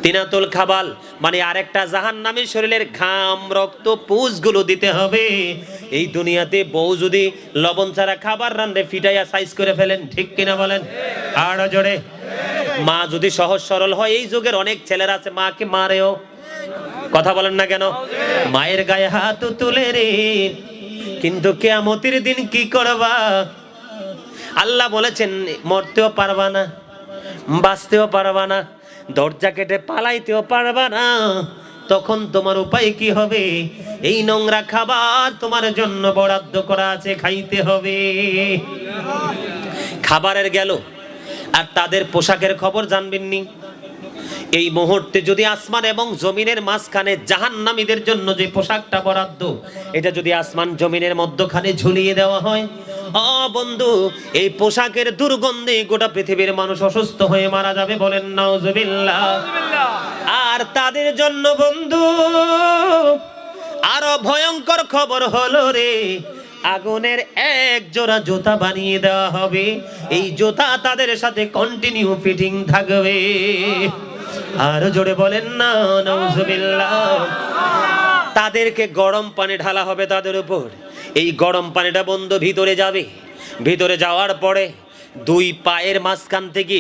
তিনাতুল খাবাল, মানে আরেকটা জাহান্নামীর শরীরের ঘাম, রক্ত, পুঁজগুলো দিতে হবে। এই দুনিয়াতে বউ যদি লবণ ছাড়া খাবার রান্ধে ফিটাইয়া সাইজ করে ফেলেন, ঠিক কিনা বলেন? আর জোরে। মা যদি সহজ সরল হয়, এই যুগের অনেক ছেলেরা আছে মাকে মারেও, কথা বলেন না কেন? মায়ের গায়ে হাত তুলে রে, কিন্তু কিয়ামতের দিন কি করবা? আল্লাহ বলেছেন মরতেও পারবা না, বাঁচতেও পারবা না, দরজা কেটে পালাইতেও পারবা না। তখন তোমার উপায় কি হবে? এই নোংরা খাবার তোমার জন্য বরাদ্দ করা আছে, খাইতে হবে। খাবারের গেল, আর তাদের পোশাকের খবর জানবেননি? এই মুহূর্তে যদি আসমান এবং জমিনের মাঝখানে জাহান্নামীদের জন্য যে পোশাকটা বরাদ্দ, এটা যদি আসমান জমিনের মধ্যখানে ঝুলিয়ে দেওয়া হয়, বন্ধু এই পোশাকের দুর্গন্ধে গোটা পৃথিবীর মানুষ অসুস্থ হয়ে মারা যাবে, বলেন নাউজুবিল্লাহ। আর তাদের জন্য বন্ধু আরো ভয়ঙ্কর খবর হলো রে, আগুনের এক জোড়া জুতা বানিয়ে দেওয়া হবে। এই জুতা তাদের সাথে কন্টিনিউ ফিটিং থাকবে। আরো জোরে বলেন না নাউজুবিল্লাহ। তাদেরকে গরম পানি ঢালা হবে তাদের উপর। এই গরম পানিটা বন্ধু ভিতরে যাবে, ভিতরে যাওয়ার পরে দুই পায়ের মাঝখান থেকে,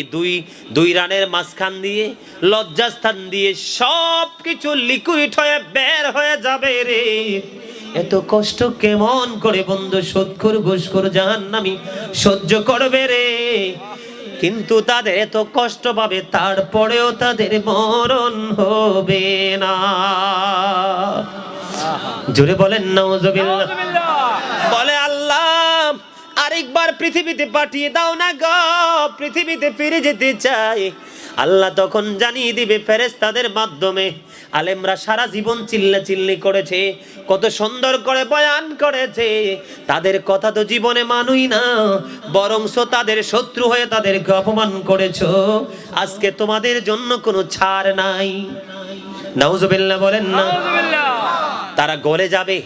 দুই রানের মাঝখান দিয়ে, লজ্জাস্থান দিয়ে সব কিছু লিকুইড হয়ে বের হয়ে যাবে রে। এত কষ্ট কেমন করে বন্ধু সুদখোর, ঘুষখোর, জাহান্নামী সহ্য করবে রে? কিন্তু তাদের এত কষ্ট পাবে, তারপরেও তাদের মরণ হবে না। জোরে বলেন নাউজুবিল্লাহ। বলে আল্লাহ আরেকবার পৃথিবীতে পাঠিয়ে দাও না গো, পৃথিবীতে ফিরে যেতে চাই। আল্লাহ তখন জানিয়ে দিবে ফেরেশতাদের মাধ্যমে। আলেমরা সারা জীবন চিল্লাচিল্লি করেছে, কত সুন্দর করে বয়ান করেছে, তাদের কথা তো জীবনে মানুই না, বরংস তাদের শত্রু হয়ে তাদেরকে অপমান করেছো। আজকে তোমাদের জন্য কোনো ছাড় নাই। নাউজুবিল্লাহ বলেন না। তারা গলে যাবে,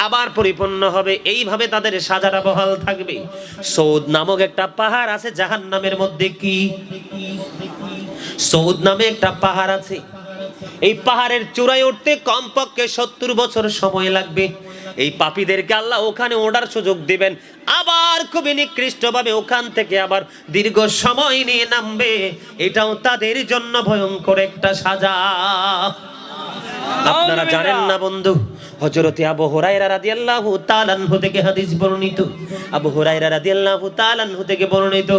আবার পরিপূর্ণ হবে, এইভাবে তাদের সাজাটা বহাল থাকবে। সৌদ নামক একটা পাহাড় আছে জাহান্নামের মধ্যে। কি সৌদ নামে একটা পাহাড় আছে, এই পাহাড়ের চূড়ায় উঠতে কমপক্ষে 70 বছর সময় লাগবে। এই পাপীদেরকে আল্লাহ ওখানে ওঠার সুযোগ দিবেন, আবার খুবই নিকৃষ্টভাবে ওখান থেকে আবার দীর্ঘ সময় নিয়ে নামবে। এটাও তাদের জন্য ভয়ঙ্কর একটা সাজা। আপনারা জানেন না বন্ধু, হযরতে আবু হুরায়রা রাদিয়াল্লাহু তাআলা আনহু থেকে হাদিস বর্ণিত, আবু হুরায়রা রাদিয়াল্লাহু তাআলা আনহু থেকে বর্ণিত,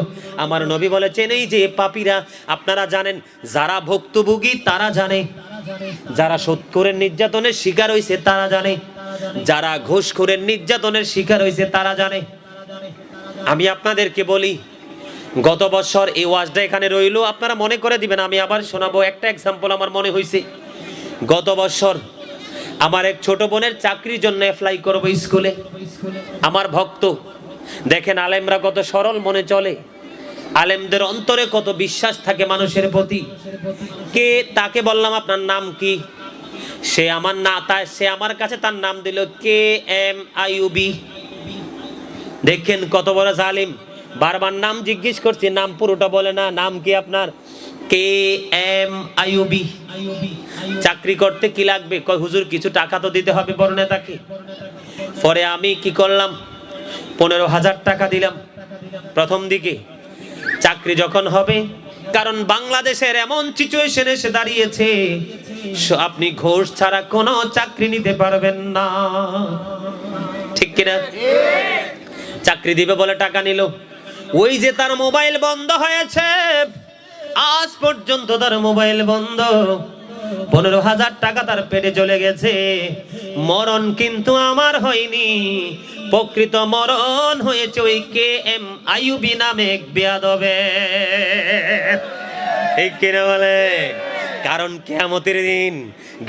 আমার নবী বলেছেন এই যে পাপীরা, আপনারা জানেন যারা ভুক্তভোগী তারা জানে, যারা সুদখোরের নির্যাতনের শিকার হয়েছে তারা জানে, যারা ঘুষখোরের নির্যাতনের শিকার হয়েছে তারা জানে। আমি আপনাদেরকে বলি, গত বছর এই ওয়াজটা এখানে রইলো, আপনারা মনে করে দিবেন, আমি আবার শোনাবো। একটা এক্সাম্পল আমার মনে হয়েছে, গত বছর আমার এক ছোট বোনের চাকরির জন্য অ্যাপ্লাই করবো স্কুলে। আমার ভক্ত, দেখেন আলেমরা কত সরল মনে চলে, আলেমদের অন্তরে কত বিশ্বাস থাকে মানুষের প্রতি। কে তাকে বললাম আপনার নাম কি, সে আমার না সে আমার কাছে তার নাম দিল কে এম আইয়ুবী। দেখেন কত বড় জালিম, বারবার নাম জিজ্ঞেস করছি, নাম পুরোটা বলে না। নাম কি আপনার? K M Ayubi. চাকরি করতে কি লাগবে? কয় হুজুর কিছু টাকা তো দিতে হবে বড় নেতাকে। পরে আমি কি করলাম, 15,000 টাকা দিলাম প্রথম দিকে। চাকরি যখন হবে, কারণ বাংলাদেশের এমন সিচুয়েশন এসে দাঁড়িয়েছে, আপনি ঘুষ ছাড়া কোনো চাকরি নিতে পারবেন না, ঠিক কিনা? চাকরি দিবে বলে টাকা নিল, ওই যে তার মোবাইল বন্ধ হয়েছে, আজ পর্যন্ত তার মোবাইল বন্ধ। 15,000 টাকা তার পেটে চলে গেছে। মরণ কিন্তু আমার হয়নি, প্রকৃত মরণ হয়েছে ওই কে এম আইয়ুবী নামে এক বেয়াদবে। ঠিক কিনা বলে? কারণ কিয়ামতের দিন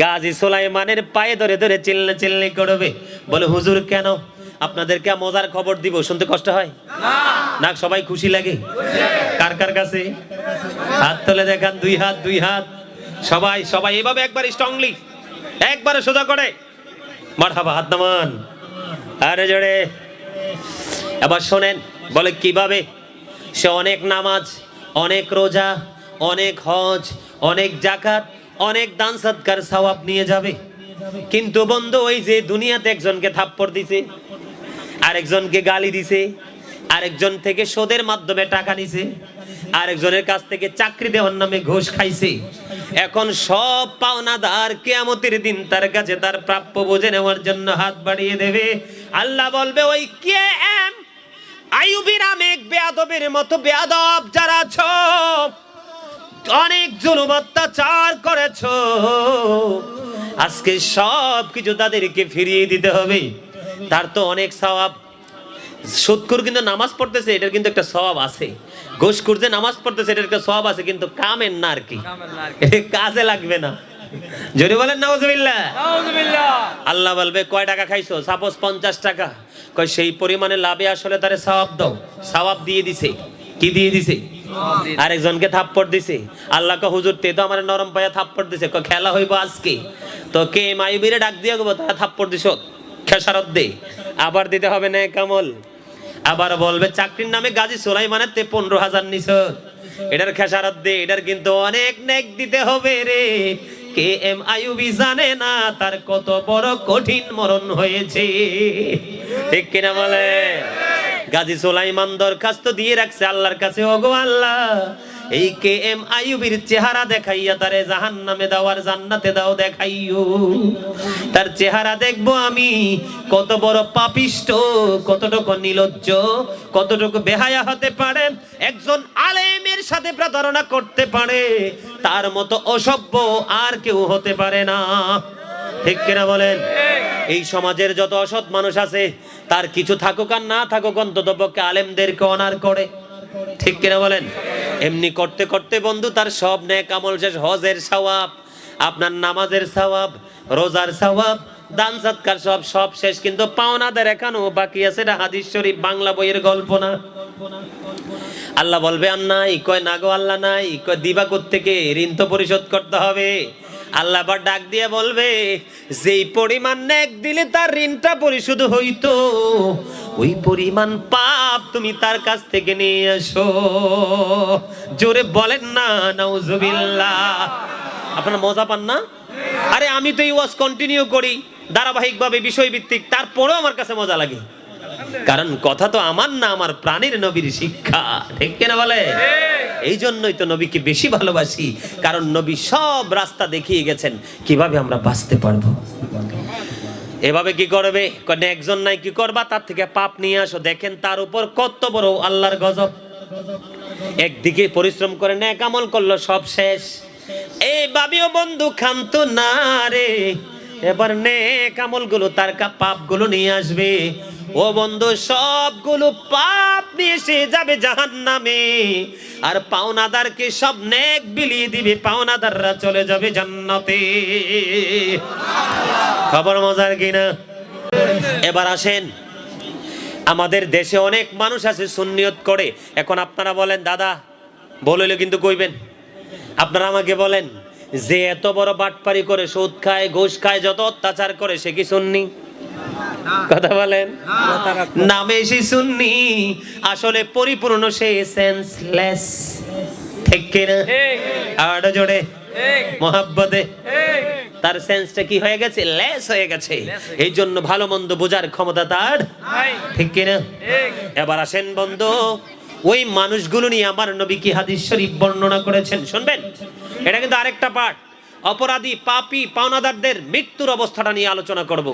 গাজী সুলাইমানের পায়ে ধরে ধরে চিল্লাচিল্লি করবে, বলে হুজুর কেন? আপনাদেরকে মজার খবর দিব, শুনতে কষ্ট হয় না? সবাই খুশি লাগে? কার কার কাছে হাত তুলে দেখান, দুই হাত দুই হাত, সবাই সবাই এভাবে একবার স্ট্রংলি একবারে সোজা করে মারহাবা, হাত নামান আরে জোরে। এবার শোনেন, বলে কিভাবে? সে অনেক নামাজ, অনেক রোজা, অনেক হজ, অনেক যাকাত, অনেক দান সদকার সওয়াব নিয়ে যাবে, কিন্তু বন্ধু ওই যে দুনিয়াতে একজনকে থাপ্পড় দিছে, আরেকজনকে গালি দিছে, আরেকজন থেকে সুদের মাধ্যমে টাকা নিছে, আরেকজনের কাছ থেকে চাকরি দেওয়ার নামে ঘুষ খাইছে। এখন সব পাওনাদার কিয়ামতের দিন তার কাছে তার প্রাপ্য বুঝে নেওয়ার জন্য হাত বাড়িয়ে দেবে। আল্লাহ বলবে ওই কে এম আইয়ুবী নামে এক বেয়াদবের মতো বেয়াদব যারা আছো, অনেক জুলুম অত্যাচার করেছো, আজকে সব কিছু তাদেরকে ফিরিয়ে দিতে হবে। তার তো অনেক সওয়াব। সুদখোর কিন্তু নামাজ পড়তেছে, এটার কিন্তু একটা সওয়াব আছে। ঘুষখোর যে নামাজ পড়তেছে, এটার একটা সওয়াব আছে, কিন্তু কামের না আর কি, কাজে লাগবে না। যদি বলেন নাউজুবিল্লাহ। আল্লাহ বলবে কয় টাকা খাইছো? সাপোজ 50 টাকা। কয় সেই পরিমাণে লাভে আসলে তারে সওয়াব দাও। সওয়াব দিয়ে দিছে। কি দিয়ে দিছে? আরেকজনকে থাপ্পড় দিছে। আল্লাহ কে হুজুর তে তো আমার নরম পায়া থাপ্পড় দিছে, কয় খেলা হইব আজকে। তো কে মাইবিরে ডাক দিয়ে গো, তারা থাপ্পড় দিছো, খেসারত দে। আবার দিতে হবে না কামল। আবার বলবে চাকরির নামে গাজী সুলাইমানের তে 15,000 নিছো, এটার খেসারত দে, এটার কিন্তু অনেক নেক দিতে হবে রে। কে এম আইয়ুবী জানে না তার কত বড় কঠিন মরণ হয়েছে, ঠিক কিনা বলে? গাজী সুলাইমান দরখাস্ত দিয়ে রাখছে আল্লাহর কাছে, ওগো আল্লাহ এই কে এম আইয়ুবীর চেহারা দেখাইয়া তারে জাহান্নামে দাও আর জান্নাতে দাও দেখাইও। তার চেহারা দেখবো আমি, কত বড় পাপিষ্ট, কতটুকু নির্লজ্জ, কতটুকু বেহায়া হতে পারে, একজন আলেমের সাথে প্রতারণা করতে পারে, তার মতো অসভ্য আর কেউ হতে পারে না, ঠিক কিনা বলেন? এই সমাজের যত অসৎ মানুষ আছে, তার কিছু থাকুক আর না থাকুক, অন্ততপক্ষে আলেমদেরকে অনার করে, ঠিক কিনা বলেন? এমনি করতে করতে বন্ধু তার সব নেক আমল শেষ। হজের সওয়াব, আপনার নামাজের সওয়াব, রোজার সওয়াব, দান সৎকার সব শেষ, কিন্তু পাওনাদের এখনো বাকি আছে। এটা হাদিস শরীফ, বাংলা বইয়ের গল্প না। আল্লাহ বলবে আর নাই? কয় না গো আল্লাহ নাই। কয় দিবা কোত্থেকে? ঋণ তো পরিশোধ করতে হবে। আল্লাহ আবার ডাক দিয়ে বলবে, যেই পরিমাণ নেক দিলে তার ঋণটা পরিশোধ হইতো, ওই পরিমাণ পাপ তুমি তার কাছ থেকে নিয়ে আসো। জোরে বলেন না নাউজুবিল্লাহ। আপনারা মজা পান না? আরে আমি তো এই ওয়াজ কন্টিনিউ করি ধারাবাহিকভাবে, বিষয়ভিত্তিক, তারপরেও আমার কাছে মজা লাগে। কারণ কথা তো আমার না, আমার প্রাণের নবীর শিক্ষা, ঠিক কিনা বলে? এই জন্যই তো নবীকে বেশি ভালোবাসি, কারণ নবী সব রাস্তা দেখিয়ে গেছেন কিভাবে আমরা বাঁচতে পারবো। এভাবে কি করবে? একজন নাই, কি করবা? তার থেকে পাপ নিয়ে আসো। দেখেন তার উপর কত বড় আল্লাহর গজব। একদিকে পরিশ্রম করে নেক আমল করলো, সব শেষ। এই ভাবিও বন্ধু খান্ত না রে, এবার নেক আমলগুলো তার পাপগুলো নিয়ে আসবে। ও বন্ধু, সবগুলো পাপ নিয়ে সে যাবে জাহান্নামে, আর পাওনাদারকে সব নেক বিলিয়ে দিবে, পাওনাদাররা চলে যাবে জান্নাতে। খবর মজার কিনা? এবার আসেন, আমাদের দেশে অনেক মানুষ আছে সুন্নিয়ত করে। এখন আপনারা বলেন, দাদা বললে কিন্তু কইবেন, আপনারা আমাকে বলেন, যে এত বড় বাটপারি করে, সুদ খায়, ঘুষ খায়, যত অত্যাচার করে, সে কি সুন্নি? কথা বলেন। নামে সে সুন্নি, আসলে পরিপূর্ণ সে সেন্সলেস, ঠিক কিনা? আর জোরে মোহাব্বতে তার সেন্সটা কি হয়ে গেছে? লেস হয়ে গেছে। এই জন্য ভালো মন্দ বোঝার ক্ষমতা তার, ঠিক কিনা? এবার আসেন বন্ধু, ওই মানুষগুলো নিয়ে আমার নবী কি হাদিস শরীফ বর্ণনা করেছেন শুনবেন। এটা কিন্তু আরেকটা পার্ট। অপরাধী, পাপী, পাওনাদারদের মৃত্যুর অবস্থাটা নিয়ে আলোচনা করব।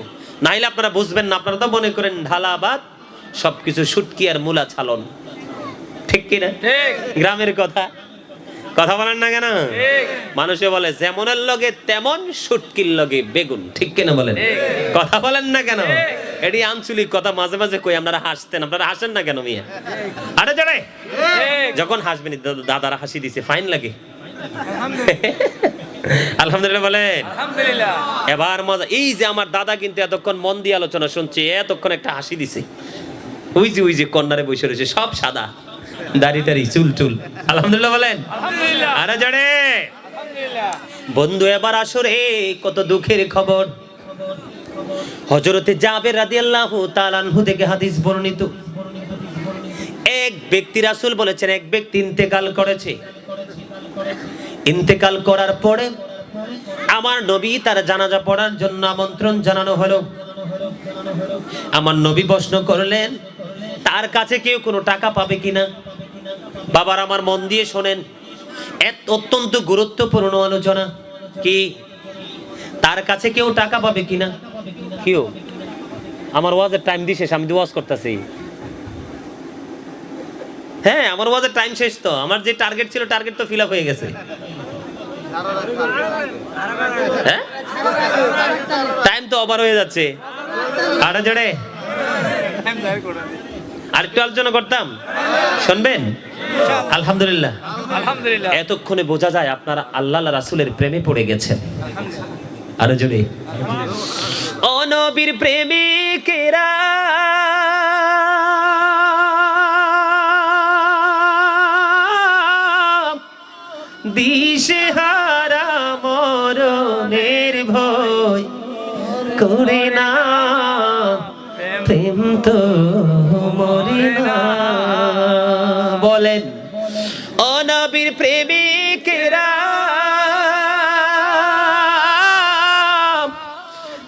নাইলে আপনারা বুঝবেন না। আপনারা তো মনে করেন ঢালাবাদ, সবকিছু শুটকি আর মূলা ছালন, ঠিক কিনা? গ্রামের কথা কথা বলেন না কেন? মানুষে বলে যেমনের লগে তেমন, শুটকির লগে বেগুন, ঠিক কিনা বলেন? কথা বলেন না কেন? এটি আঞ্চলিক কথা, মাঝে মাঝে কই। আপনারা হাসতেন, আপনারা হাসেন না কেন মিয়া? আরে জোরে যখন হাসবেন, দাদারা হাসি দিছে, ফাইন লাগে। আলহামদুলিল্লাহ বলেন। আলহামদুলিল্লাহ। এবার মজা। এই যে আমার দাদা কিন্তু এতক্ষণ মন দিয়ে আলোচনা শুনছে, এতক্ষণ একটা হাসি দিছে। ওই যে কর্নারে বসে রয়েছে, সব সাদা, দাড়ি টাড়ি, চুল টুল। আলহামদুলিল্লাহ বলেন। আলহামদুলিল্লাহ। আরে জোরে আলহামদুলিল্লাহ। বন্ধু, এবার আসরে কত দুঃখের খবর। হযরতে জাবের রাদিয়াল্লাহু তাআলা আনহু থেকে হাদিস বর্ণিত। এক ব্যক্তি, রাসূল বলেছেন, এক ব্যক্তি ইন্তেকাল করেছে। ইন্তেকাল করার পরে আমার নবী তার জানাজা পড়ার জন্য আমন্ত্রণ জানানো হলো। আমার নবী প্রশ্ন করলেন, তার কাছে কেউ কোনো টাকা পাবে কিনা? বাবার আমার মন দিয়ে শোনেন, অত্যন্ত গুরুত্বপূর্ণ আলোচনা। কি? তার কাছে কেউ টাকা পাবে কিনা? কেউ? আমার ওয়াজের টাইম দিছে, আমি ওয়াজ করতেছি। হ্যাঁ, আমার ওয়াজের টাইম শেষ। তো আমার যে টার্গেট ছিল, টার্গেট তো ফিল আপ হয়ে গেছে। হ্যাঁ, টাইম তো ওভার হয়ে যাচ্ছে। আরে জোরে আরেকটু আলোচনা করতাম, শুনবেন? আলহামদুলিল্লাহ। আলহামদুলিল্লাহ। এতক্ষণে বোঝা যায় আপনারা আল্লাহ রাসূলের প্রেমে পড়ে গেছেন। আরে জোরে। ও নবীর প্রেমিকেরা, দিশেহারা মরণের ভয় করে না, প্রেম তো মরে না। বলেন, ও নবীর প্রেমিকেরা,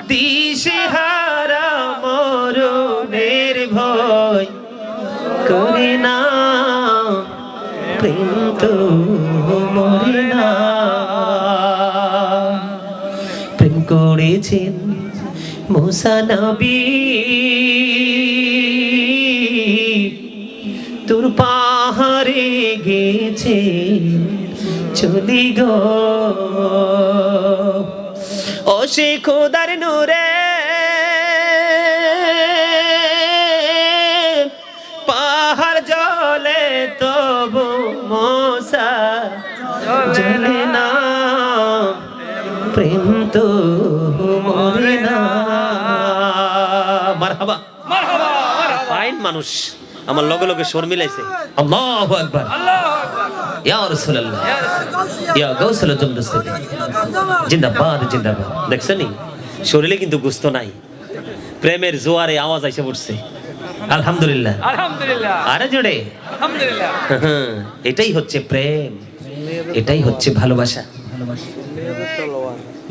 দিশেহারা মরণের ভয় করে না, প্রেম তো মরে না। প্রেম করেছেন মুসা নবী, তোর পাহাড়ে গেছে চলি গো। ও সে খোদার নূরে পাহাড় জ্বলে, তবু মুসা জ্বলে না, প্রেম তো মরে না। মারহাবা, মারহাবা, মারহাবা। ফাইন মানুষ আমার লগে লগে সুর মিলাইছে। আল্লাহু আকবার, আল্লাহু আকবার। ইয়া রাসূলুল্লাহ, ইয়া রাসূলুল্লাহ। ইয়া গাউসুল জমদস্তি। জিন্দাবাদ জিন্দাবাদ। দেখছেনি শরীরে কিন্তু গুস্ত নাই, প্রেমের জোয়ারে আওয়াজ আইসে পড়ছে। আলহামদুলিল্লাহ, আলহামদুলিল্লাহ, আরে জোরে। আলহামদুলিল্লাহ। এটাই হচ্ছে প্রেম, এটাই হচ্ছে ভালোবাসা।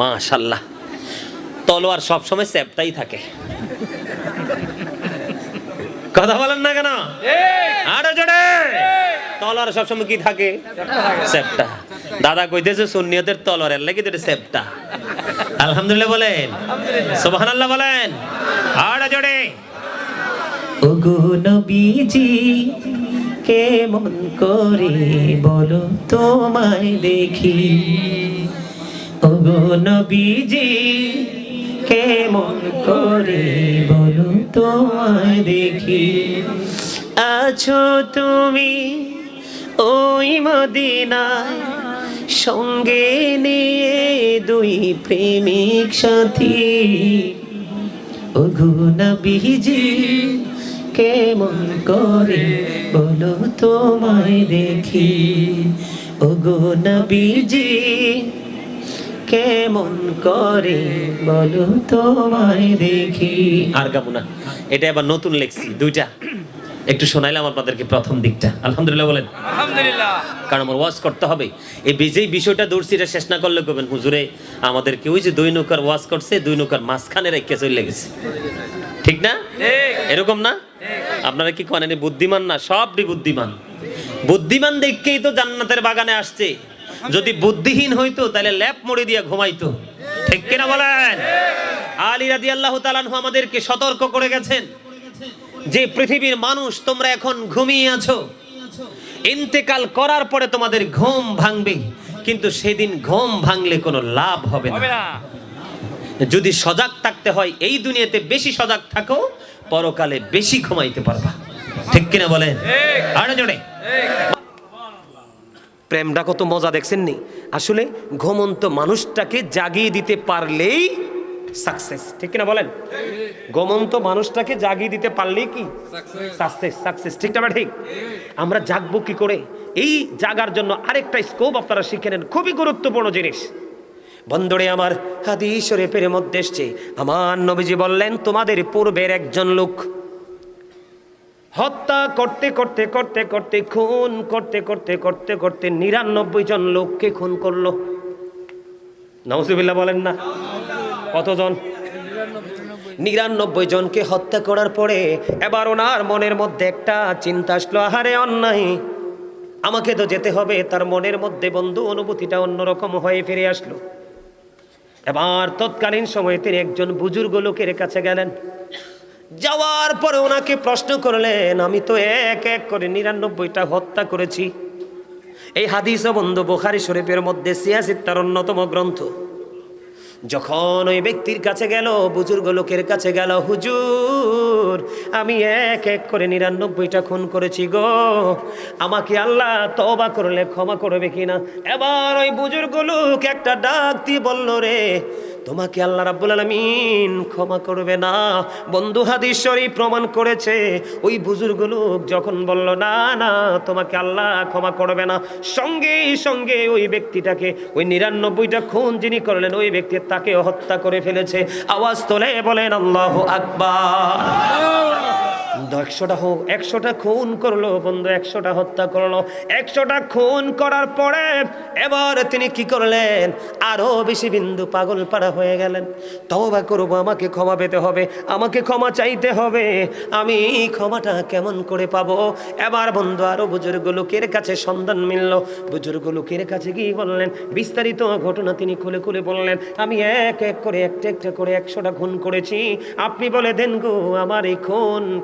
মাশাআল্লাহ। তলোয়ার সবসময় চ্যাপ্টাই থাকে, কথা বলেন না কেন? আরে জোরে। তলোয়ার সবসময় কি থাকে? চ্যাপ্টা। দাদা কইতেছে সুন্নিয়তের তলোয়ারের লাগি তো চ্যাপ্টা। আলহামদুলিল্লাহ বলেন, সুবহানাল্লাহ বলেন, আরে জোরে। ওগো নবীজি কেমন করে বলো তোমায় দেখি, ওগো নবীজি কেমন করে বলো তোমায় দেখি, আছো তুমি ওই মদিনায় সঙ্গে নিয়ে দুই প্রেমিক সাথী, ওগো নবীজি কেমন করে বলো তোমায় দেখি, ওগো নবীজি কেমন করে বলো তোমায় দেখি। আর গাবো না, এটা আবার নতুন লেখছি দুইটা, একটু শোনাইলাম আপনাদেরকে প্রথম দিকটা। আলহামদুলিল্লাহ বলেন, আলহামদুলিল্লাহ। কারণ আমার ওয়াজ করতে হবে। এই যেই বিষয়টা দূরছি এটা শেষ না করলে কবেন হুজুরে আমাদেরকে ওই যে দুই নৌকার ওয়াজ করছে, দুই নৌকার মাঝখানে রেখে চলে গেছে, ঠিক না? এরকম না? আপনারা কি করেন বুদ্ধিমান না? সবই বুদ্ধিমান। বুদ্ধিমান দেখেই তো জান্নাতের বাগানে আসছে। যদি বুদ্ধিহীন হইতো তাহলে ল্যাপ মুড়ি দিয়ে ঘুমাইতো, ঠিক কিনা বলেন? আলী রাদিয়াল্লাহু তাআলা আনহু আমাদেরকে সতর্ক করে গেছেন যে পৃথিবীর মানুষ তোমরা এখন ঘুমিয়ে আছো, ইন্তেকাল করার পরে তোমাদের ঘুম ভাঙবে, কিন্তু সেদিন ঘুম ভাঙলে কোনো লাভ হবে না। যদি সজাগ থাকতে হয় এই দুনিয়াতে বেশি সজাগ থাকো, পরকালে বেশি ঘুমাইতে পারবা, ঠিক কিনা বলেন? আরে জোরে। প্রেমটা কত মজা দেখছেন নি? আসলে ঘুমন্ত মানুষটাকে জাগিয়ে দিতে পারলেই সাকসেস, ঠিক কিনা বলেন? ঘুমন্ত মানুষটাকে জাগিয়ে দিতে পারলেই কি সাকসেস? সাকসেস, ঠিক না? ঠিক। আমরা জাগবো কি করে? এই জাগার জন্য আরেকটা স্কোপ আপনারা শিখে নেন, খুবই গুরুত্বপূর্ণ জিনিস। বন্ধুরে আমার, হাদিস শরীফের মধ্যে এসেছে, আমার নবীজি বললেন তোমাদের পূর্বের একজন লোক হত্যা করতে করতে করতে করতে খুন করতে করতে করতে করতে 99 জন লোককে খুন করলো। নাউজুবিল্লাহ বলেন না? কতজন? 99 জনকে হত্যা করার পরে এবার ওনার মনের মধ্যে একটা চিন্তা আসলো, আহারে অন্যায়, আমাকে তো যেতে হবে। তার মনের মধ্যে বন্ধু অনুভূতিটা অন্যরকম হয়ে ফিরে আসলো। এবার তৎকালীন সময়ে তিনি একজন বুজুর্গ লোকের কাছে গেলেন। যাওয়ার পরে ওনাকে প্রশ্ন করলেন, আমি তো এক এক করে 99টা হত্যা করেছি। এই হাদিস বন্ধু বুখারী শরীফের মধ্যে 86 তার অন্যতম গ্রন্থ। যখন ওই ব্যক্তির কাছে গেল, বুজুর্গ লোকের কাছে গেল, হুজুর আমি এক এক করে 99টা খুন করেছি গো, আমাকে আল্লাহ তওবা করলে ক্ষমা করবে কিনা? এবার ওই বুজুর্গ লোক একটা ডাক দিয়ে বলল, রে তোমাকে আল্লাহ রাব্বুল আলামিন ক্ষমা করবে না। বন্ধু হাদিস শরীফ প্রমাণ করেছে, ওই বুজুর্গ লোক যখন বলল না না তোমাকে আল্লাহ ক্ষমা করবে না, সঙ্গে সঙ্গে ওই ব্যক্তিটাকে, ওই 99টা খুন যিনি করলেন ওই ব্যক্তি তাকে হত্যা করে ফেলেছে। আওয়াজ তোলে বলেন আল্লাহু আকবার। 100টা হোক, 100টা খুন করলো বন্ধু, 100টা হত্যা করলো। 100টা খুন করার পরে এবার তিনি কি করলেন? আরো বেশি বিন্দু পাগল পাড়া হয়ে গেলেন। তওবা করবো, আমাকে ক্ষমা পেতে হবে, আমাকে ক্ষমা চাইতে হবে, আমি ক্ষমাটা কেমন করে পাবো? এবার বন্ধু আরো বুজুর্গ লোকের কাছে সন্ধান মিলল। বুজুর্গ লোকের কাছে গিয়ে বললেন, বিস্তারিত ঘটনা তিনি খুলে খুলে বললেন, আমি এক এক করে একটা একটা করে 100টা খুন করেছি, আপনি বলে দেন গো আমার এই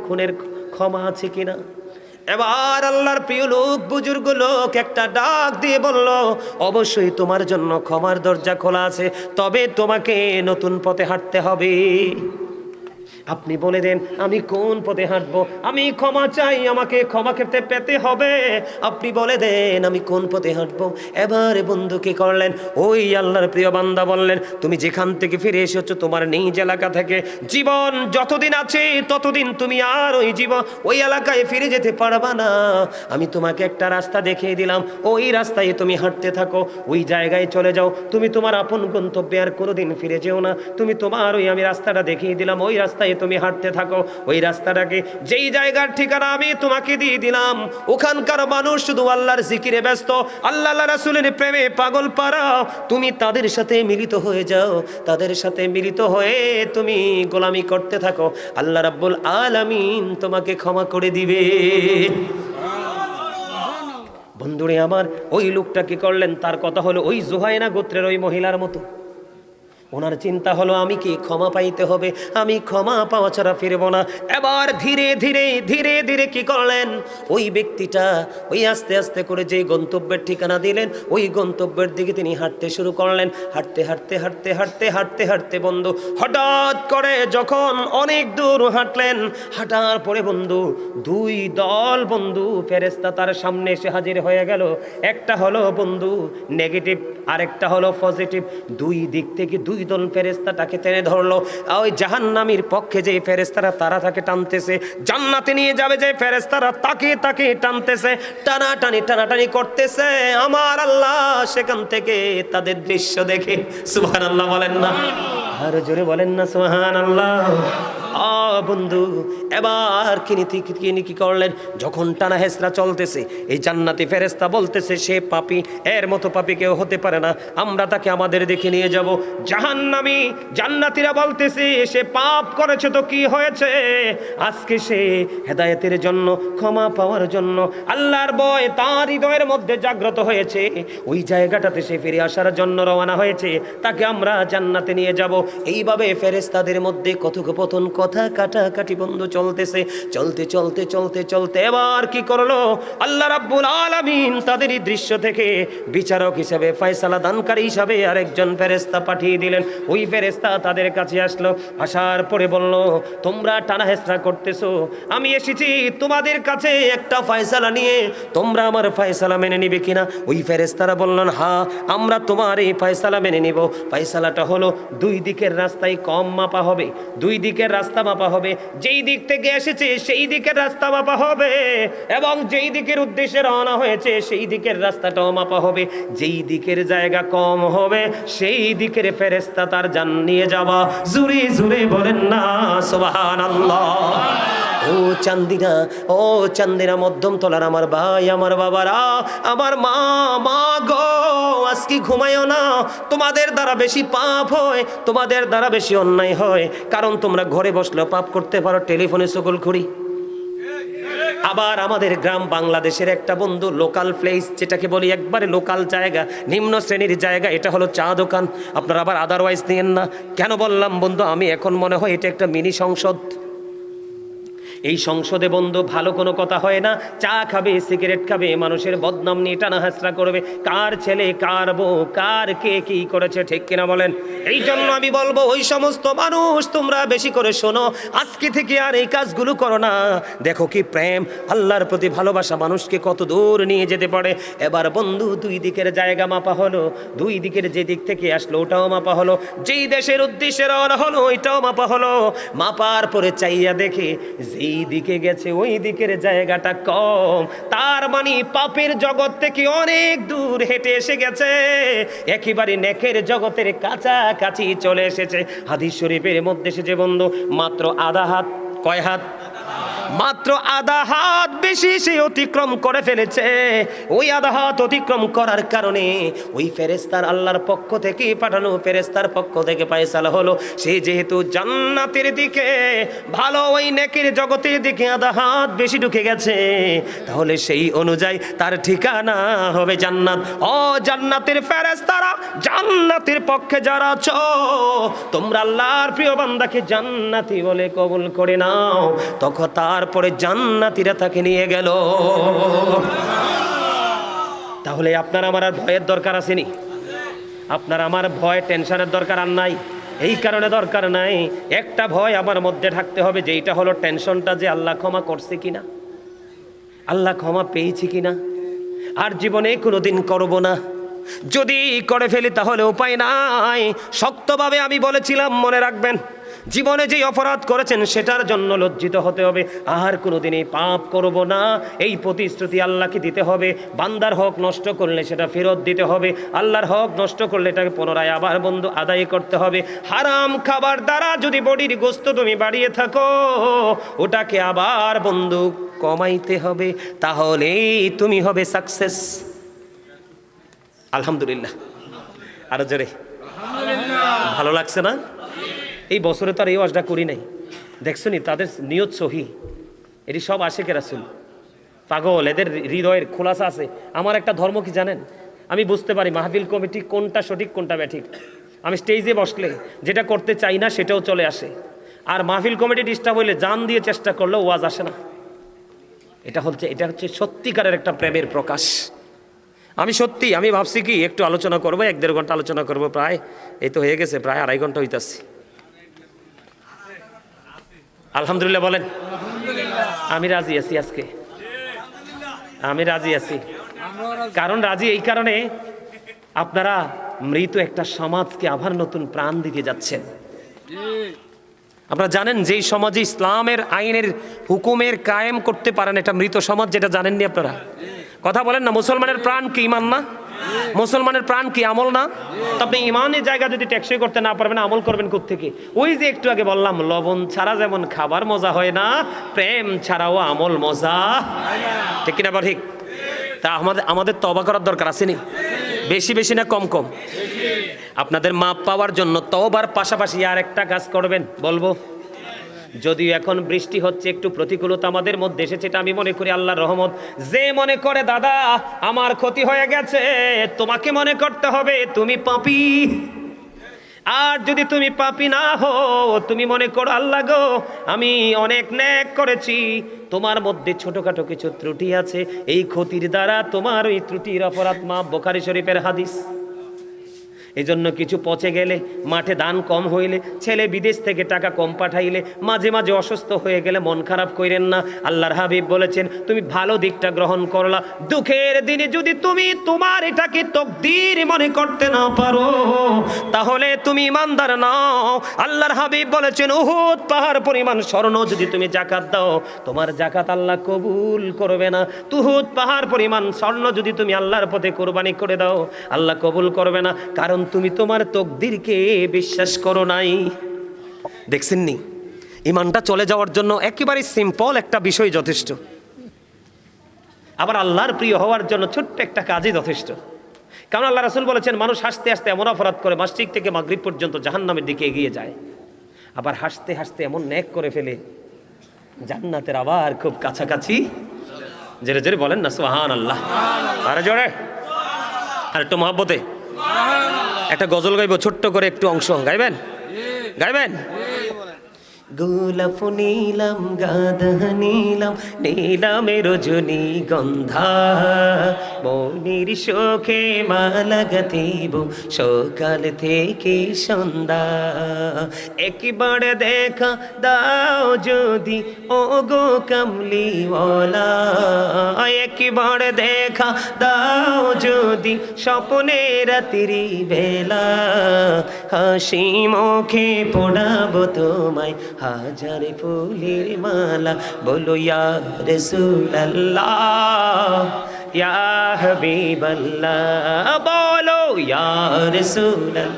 খুনের ক্ষমা আছে কিনা? এবার আল্লাহর প্রিয় লোক, বুজুর্গ লোক একটা ডাক দিয়ে বলল, অবশ্যই তোমার জন্য ক্ষমার দরজা খোলা আছে, তবে তোমাকে নতুন পথে হাঁটতে হবে। আপনি বলে দেন আমি কোন পথে হাঁটবো, আমি ক্ষমা চাই, আমাকে ক্ষমা করতে পেতে হবে। আপনি বলে দেন আমি কোন পথে হাঁটবো। এবারে বন্ধু কি করলেন, ওই আল্লাহর প্রিয় বান্দা বললেন তুমি যেখান থেকে ফিরে এসেছো তোমার নিজ এলাকা থেকে, জীবন যতদিন আছে ততদিন তুমি আর ওই এলাকায় ফিরে যেতে পারবা না। আমি তোমাকে একটা রাস্তা দেখিয়ে দিলাম, ওই রাস্তায় তুমি হাঁটতে থাকো, ওই জায়গায় চলে যাও, তুমি তোমার আপন গন্তব্যে আর কোনোদিন ফিরে যেও না। তুমি তোমার ওই আমি রাস্তাটা দেখিয়ে দিলাম, ওই রাস্তায় তুমি হাঁটতে থাকো। ওই রাস্তাটাকে, যেই জায়গার ঠিকানা আমি তোমাকে দিয়ে দিলাম, ওখানকার মানুষ শুধু আল্লাহর জিকিরে ব্যস্ত, আল্লাহ রাসূলের প্রেমে পাগল পারা। তুমি তাদের সাথে মিলিত হয়ে যাও, তাদের সাথে মিলিত হয়ে তুমি গোলামি করতে থাকো, আল্লাহ রাব্বুল আলামিন তোমাকে ক্ষমা করে দিবে। বন্ধুরে আমার, ওই লোকটা কি করলেন, তার কথা হলো ওই জুহাইনা গোত্রের ওই মহিলার মতো। ওনার চিন্তা হলো আমি কি ক্ষমা পাইতে হবে, আমি ক্ষমা পাওয়া ছাড়া ফিরবো না। এবার ধীরে ধীরে ধীরে ধীরে কি করলেন, ওই ব্যক্তিটা ওই আস্তে আস্তে করে যেই গন্তব্যের ঠিকানা দিলেন ওই গন্তব্যের দিকে তিনি হাঁটতে শুরু করলেন। হাঁটতে হাঁটতে হাঁটতে হাঁটতে হাঁটতে হাঁটতে বন্ধু হঠাৎ করে যখন অনেক দূর হাঁটলেন, হাঁটার পরে বন্ধু দুই দল বন্ধু ফেরেশতা তার সামনে এসে হাজির হয়ে গেল। একটা হলো বন্ধু নেগেটিভ, আরেকটা হলো পজিটিভ। দুই দিক থেকে দুই দল ফেরেশতা তাকে টেনে ধরলো। ওই জাহান্নামীর পক্ষে যে ফেরেশতারা তারা তাকে টানতেছে, জান্নাতে নিয়ে যাবে যে ফেরেশতারা তাকে তাকে টানতেছে, টানাটানি করতেছে। আমার আল্লাহ সেখান থেকে তাদের দৃশ্য দেখে সুবহানাল্লাহ বলেন না, আর জোরে বলেন না সুবহানাল্লাহ। বন্ধু এবার তিনি কি করলেন, যখন টানা হেসরা চলতেছে, এই জান্নাতি ফেরেশতা বলতেছে সে পাপী, এর মতো পাপী কেউ হতে পারে না, আমরা তাকে আমাদের দেখে নিয়ে যাব। জাহান্নামী জান্নাতীরা বলতেছে সে পাপ করেছে তো কি হয়েছে, আজকে সে হেদায়েতের জন্য, ক্ষমা পাওয়ার জন্য আল্লাহর ভয় তার হৃদয়ের মধ্যে জাগ্রত হয়েছে, ওই জায়গাটাতে সে ফিরে আসার জন্য রওনা হয়েছে, তাকে আমরা জান্নাতে নিয়ে যাব। এইভাবে ফেরেশতাদের মধ্যে কথোপকথন, কথা কাটাকাটি বন্ধু চলতেছে। চলতে চলতে চলতে চলতে এবার কি করলো, আল্লাহ রাব্বুল আলামিন তাদের এই দৃশ্য থেকে বিচারক হিসেবে, ফয়সালা দানকারী হিসেবে আরেকজন ফেরেশতা পাঠিয়ে দিলেন। ওই ফেরেশতা তাদের কাছে আসলো, আসার পরে বলল তোমরা টানা হেসরা করতেছো, আমি এসেছি তোমাদের কাছে একটা ফয়সালা নিয়ে, তোমরা আমার ফয়সালা মেনে নিবে কিনা। ওই ফেরেশতারা বললেন হ্যাঁ আমরা তোমার এই ফয়সালা মেনে নিব। ফয়সালাটা হলো দুই দিকের রাস্তায় কম মাপা হবে, দুই দিকের রাস্তা মাপা হবে, যেই দিক থেকে এসেছে সেই দিকের রাস্তা মাপা হবে, এবং যেই দিকের উদ্দেশ্যে রওনা হয়েছে সেই দিকের রাস্তাটাও মাপা হবে। যেই দিকের জায়গা কম হবে সেই দিকের ফেরেশতা তার জান নিয়ে যাওয়া। জুরে জুরে বলেন না সুবহানাল্লাহ। ও চান্দিনা, ও চান্দিনা মধ্যম তলার আমার ভাই, আমার বাবারা, আমার মা গো, আজকে ঘুমায়ও না, তোমাদের দ্বারা বেশি পাপ হয়, তোমাদের দ্বারা বেশি অন্যায় হয়, কারণ তোমরা ঘরে বসলেও পাপ করতে পারো, টেলিফোনে সকলখুরি। আবার আমাদের গ্রাম বাংলাদেশের একটা বন্ধু লোকাল প্লেস, যেটাকে বলি একবারে লোকাল জায়গা, নিম্ন শ্রেণীর জায়গা, এটা হলো চা দোকান। আপনারা আবার আদারওয়াইজ নিয়েন না। কেন বললাম বন্ধু, আমি এখন মনে হয় এটা একটা মিনি সংসদ। এই সংসদে বন্ধু ভালো কোনো কথা হয় না, চা খাবে, সিগারেট খাবে, মানুষের বদনাম নিয়ে টানা হাসরা করবে, কার ছেলে কার বউ কার কে কি করেছে, ঠিক কিনা বলেন। এই জন্য আমি বলবো ওই সমস্ত মানুষ তোমরা বেশি করে শোনো, আজকে থেকে আর এই কাজগুলো করো না। দেখো কি প্রেম, আল্লাহর প্রতি ভালোবাসা মানুষকে কত দূর নিয়ে যেতে পারে। এবার বন্ধু দুই দিকের জায়গা মাপা হলো, দুই দিকের যে দিক থেকে আসলো ওটাও মাপা হলো, যেই দেশের উদ্দেশ্যে রওনা হলো ওইটাও মাপা হলো। মাপার পরে চাইয়া দেখে এই দিকে গেছে ওই দিকের জায়গাটা কম, তার মানে পাপের জগৎ থেকে অনেক দূর হেঁটে এসে গেছে, একেবারে নেকের জগতের কাছাকাছি চলে এসেছে। হাদিস শরীফের মধ্যে এসেছে বন্ধু মাত্র আধা হাত, কয় হাত? মাত্র আধা হাত বেশি সে অতিক্রম করে ফেলেছে। ওই আধা হাত অতিক্রম করার কারণে ওই ফেরেশতার আল্লাহর পক্ষ থেকে পাঠানো ফেরেশতার পক্ষ থেকে ফয়সালা হলো, সে যেহেতু জান্নাতের দিকে, ভালো ওই নেকির জগতের দিকে আধা হাত বেশি ঢুকে গেছে, তাহলে সেই অনুযায়ী তার ঠিকানা হবে জান্নাত। ও জান্নাতের ফেরেশতারা, জান্নাতের পক্ষে যারা আছো, তোমরা আল্লাহর প্রিয় বান্দাকে জান্নাতি বলে কবুল করে নাও, তখন তারপরে জান্নাতীরা তাকে নিয়ে গেল। তাহলে আপনার আমার আর ভয়ের দরকার আসেনি, আপনার আমার ভয় টেনশনের দরকার আর নাই। এই কারণে দরকার নাই, একটা ভয় আমার মধ্যে থাকতে হবে, যেইটা হলো টেনশনটা যে আল্লাহ ক্ষমা করছে কিনা, আল্লাহ ক্ষমা পেয়েছি কিনা। আর জীবনে কোনোদিন করব না, যদি করে ফেলি তাহলে উপায় নাই। শক্তভাবে আমি বলেছিলাম, মনে রাখবেন, জীবনে যে অপরাধ করেছেন সেটার জন্য লজ্জিত হতে হবে, আর কোনোদিন এই পাপ করব না, এই প্রতিশ্রুতি আল্লাহকে দিতে হবে। বান্দার হক নষ্ট করলে সেটা ফেরত দিতে হবে, আল্লাহর হক নষ্ট করলে এটাকে পুনরায় আবার বন্ধু আদায় করতে হবে। হারাম খাবার দ্বারা যদি বডির গোস্ত তুমি বাড়িয়ে থাকো, ওটাকে আবার বন্ধু কমাইতে হবে, তাহলেই তুমি হবে সাকসেস। আলহামদুলিল্লাহ, আরো জোরে ভালো লাগছে না? এই বছরে তো আর এই ওয়াজটা করি নাই, দেখছো নি তাদের নিয়ত সহি, এটি সব আশিকে রাসূল, পাগল, এদের হৃদয়ের খোলাসা আছে। আমার একটা ধর্ম কি জানেন, আমি বুঝতে পারি মাহফিল কমিটি কোনটা সঠিক কোনটা ব্যাঠিক। আমি স্টেজে বসলে যেটা করতে চাই না সেটাও চলে আসে, আর মাহফিল কমিটি ডিস্টার্ব হইলে জান দিয়ে চেষ্টা করলেও ওয়াজ আসে না। এটা হচ্ছে সত্যিকারের একটা প্রেমের প্রকাশ। আমি ভাবছি কি একটু আলোচনা করবো, 1-1.5 ঘন্টা আলোচনা করবো, প্রায় এই তো হয়ে গেছে, প্রায় 2.5 ঘন্টা হইতাছে। আলহামদুলিল্লাহ বলেন। আমি রাজি আছি, আজকে আমি রাজি আছি। কারণ রাজি এই কারণে, আপনারা মৃত একটা সমাজকে আবার নতুন প্রাণ দিতে যাচ্ছেন। আপনারা জানেন যেই সমাজে ইসলামের আইনের হুকুমের কায়েম করতে পারেন, এটা মৃত সমাজ, যেটা জানেননি আপনারা? কথা বলেন না, মুসলমানের প্রাণ কি ইমান না? মুসলমানের প্রাণ কি আমল না? তো আপনি ইমানের জায়গা যদি টেকসই করতে না পারবেন, আমল করবেন কোত্থেকে? ওই যে একটু আগে বললাম, লবণ ছাড়া যেমন খাবার মজা হয় না, প্রেম ছাড়াও আমল মজা, ঠিক কিনা বল? ঠিক। তা আমাদের তওবা করার দরকার আছে নি? বেশি বেশি না কম কম? আপনাদের মাপ পাওয়ার জন্য তওবার পাশাপাশি আর একটা কাজ করবেন, বলবো। যদিও এখন বৃষ্টি হচ্ছে, একটু প্রতিকূলতা আমাদের মধ্যে এসেছে, এটা আমি মনে করি আল্লাহর রহমত। যে মনে করে দাদা আমার ক্ষতি হয়ে গেছে, তোমাকে মনে করতে হবে তুমি পাপী। আর যদি তুমি পাপী না হও, তুমি মনে করো আল্লাহ গো আমি অনেক নেক করেছি, তোমার মধ্যে ছোটখাটো কিছু ত্রুটি আছে, এই ক্ষতির দ্বারা তোমার ওই ত্রুটির অপরাধ মাপ। বুখারী শরীফের হাদিস। এই জন্য কিছু পচে গেলে, মাঠে ধান কম হইলে, ছেলে বিদেশ থেকে টাকা কম পাঠাইলে, মাঝে মাঝে অসুস্থ হয়ে গেলে মন খারাপ কইরেন না। আল্লাহর হাবিব বলেছেন, তুমি ভালো দিকটা গ্রহণ করলা, দুঃখের দিনে যদি তুমি তোমার এটাকে তকদির মনে করতে না পারো, তাহলে তুমি ইমানদার নাও। আল্লাহর হাবিব বলেছেন, উহুদ পাহাড় পরিমাণ স্বর্ণ যদি তুমি জাকাত দাও, তোমার জাকাত আল্লাহ কবুল করবে না। উহুদ পাহাড় পরিমাণ স্বর্ণ যদি তুমি আল্লাহর পথে কোরবানি করে দাও, আল্লাহ কবুল করবে না, কারণ তুমি তোমার তকদিরকে বিশ্বাস করো নাই। দেখছেন নি, ইমানটা চলে যাওয়ার জন্য একেবারে সিম্পল একটা বিষয় যথেষ্ট, আবার আল্লাহর প্রিয় হওয়ার জন্য ছোট্ট একটা কাজই যথেষ্ট। কারণ আল্লাহ রাসূল বলেছেন, মানুষ হাসতে হাসতে এমন অপরাধ করে মাসরিক থেকে মাগরিব পর্যন্ত জাহান্নামের দিকে এগিয়ে যায়, আবার হাসতে হাসতে এমন নেক করে ফেলে জান্নাতের আবার খুব কাছাকাছি। জোরে জোরে বলেন না সুবহানাল্লাহ। আরে জোরে, আর একটু মহব্বতে একটা গজল গাইবো, ছোট্ট করে একটু অংশ গাইবেন? গাইবেন? গোলাপ নীলাম গাধা নীলাম, নীলামে রজনী গন্ধা, মনির শোকে মালা গাঁথিব সকাল থেকে সন্ধ্যা। একবার দেখা দাও যদি ও গো কামলিওয়ালা, একবার দেখা দাও যদি স্বপ্নে রাত্রি বেলা, হাসি মুখে পড়াবো তোমায় হাজার ফুলের মালা, বলো ইয়া রাসূলুল্লাহ ইয়া হাবিবাল্লাহ, বলো ইয়া রাসূলুল্লাহ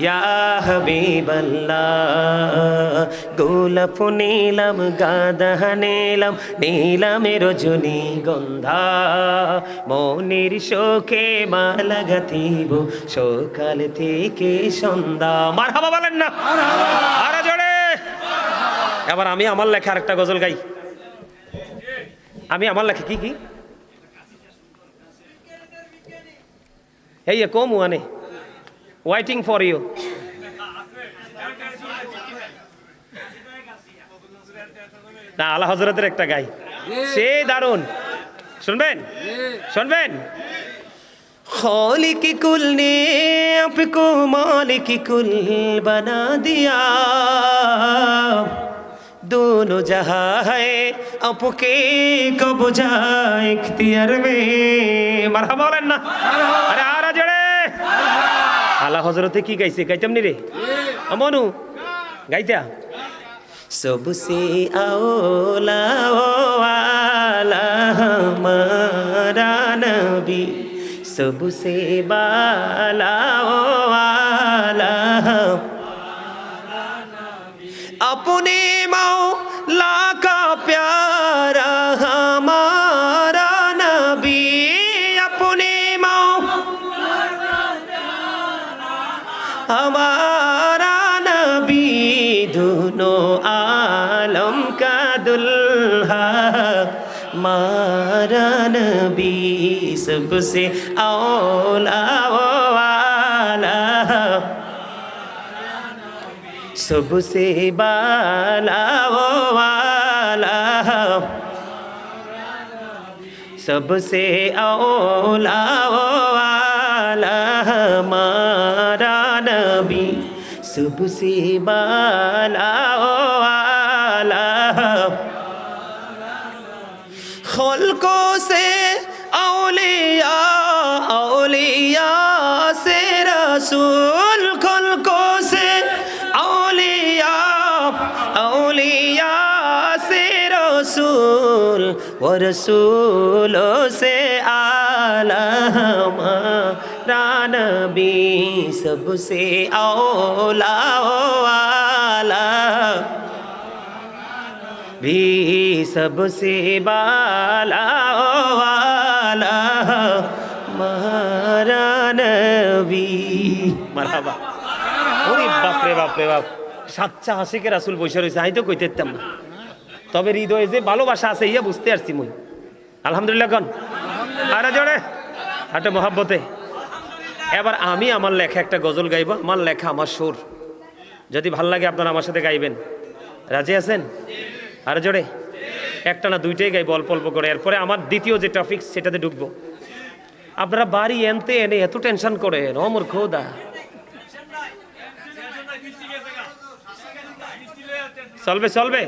ইয়া হাবিবাল্লাহ। গোলাপ নীলাম গাধা নীলাম, নীলামে রজনী গন্ধা, মনির শোকে মালা গাঁথিব সকাল থেকে সন্ধ্যা। মারহাবা বলেন না? আরে জোরে। এবার আমি আমার লেখা আরেকটা গজল গাই। আমি আমার লেখা কি এই কম ওয়ানে ওয়াইটিং ফর ইউ। না, আলা হযরতের একটা গাই, সেই দারুণ, শুনবেন? শুনবেন? खालिक कुल ने आपको मालिक कुल बना दिया, दोनों जहां है आपके कब जाए इख्तियार में। মারহাবা বলেন না? আরে আরা জোরে আলা হযরতে কি গাইছে, গাইতাম নি রে আমনু গাইতা। सबसे औला वाला हमारा नबी, सबसे बाला वाला अपने मौला का प्यारा हमारा नबी, अपने मौला का प्यारा हमारा नबी, दोनों आलम का दुल्हा मारा नबी, सबसे औला वाला सबसे बाला वाला, सबसे औला वाला हमारा नबी, सबसे बाला वाला। खल्कों से औलिया, औलिया से रसूल, खल्कों से औलिया, औलिया से रसूल, व रसूलों से आला हमारा नबी, सबसे औला वाला भी, सबसे बाला वाला हमारा नबी। মারহাবা। ওরে বাপ রে বাপ রে বাপ, সাচ্চা আশিকের রাসূল বসে রয়েছে, আমি তো কইতে পারতাম না, তবে হৃদয়ে যে ভালোবাসা আছে ইয়া বুঝতে পারছি মই। আলহামদুলিল্লাহ কোন আরে জোরে হাটে মহাব্বতে। এবার আমি আমার লেখা একটা গজল গাইব, আমার লেখা আমার সুর, যদি ভাল লাগে আপনারা আমার সাথে গাইবেন, রাজি আছেন? আরে জোরে একটা না দুইটাই গাইব অল্প অল্প করে, এরপরে আমার দ্বিতীয় যে টপিক সেটাতে ঢুকবো। আপনারা বাড়ি এনতে এনে এত টেনশন করেন, অমর খোদা চলবে চলবে।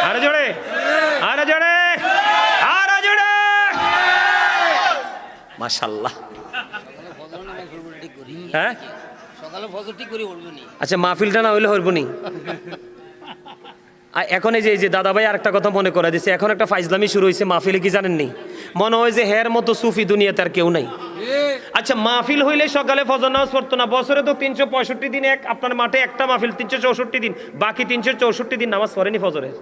আরে জোরে আরে জোরে আরে জোরে মাশাআল্লাহ। হ্যাঁ সকালে ফজর ঠিক করে উঠবো নি। আচ্ছা মাহফিলটা না হইলে হইব নি। এখন এই যে দাদা ভাই আরেকটা কথা মনে করে দিছে, এখন একটা ফাইজলামি শুরু হয়েছে মাহফিলে, কি জানেননি? মনে হয় যে হের মতো সুফি দুনিয়াতে আর কেউ নাই। আচ্ছা মাহফিল হইলে সকালে ফজর নামাজ পড়তো না, বছরে তো 365 দিন এক আপনার মাঠে একটা মাহফিল, 364 দিন, বাকি 364 দিন নামাজ পড়েনি ফজরের।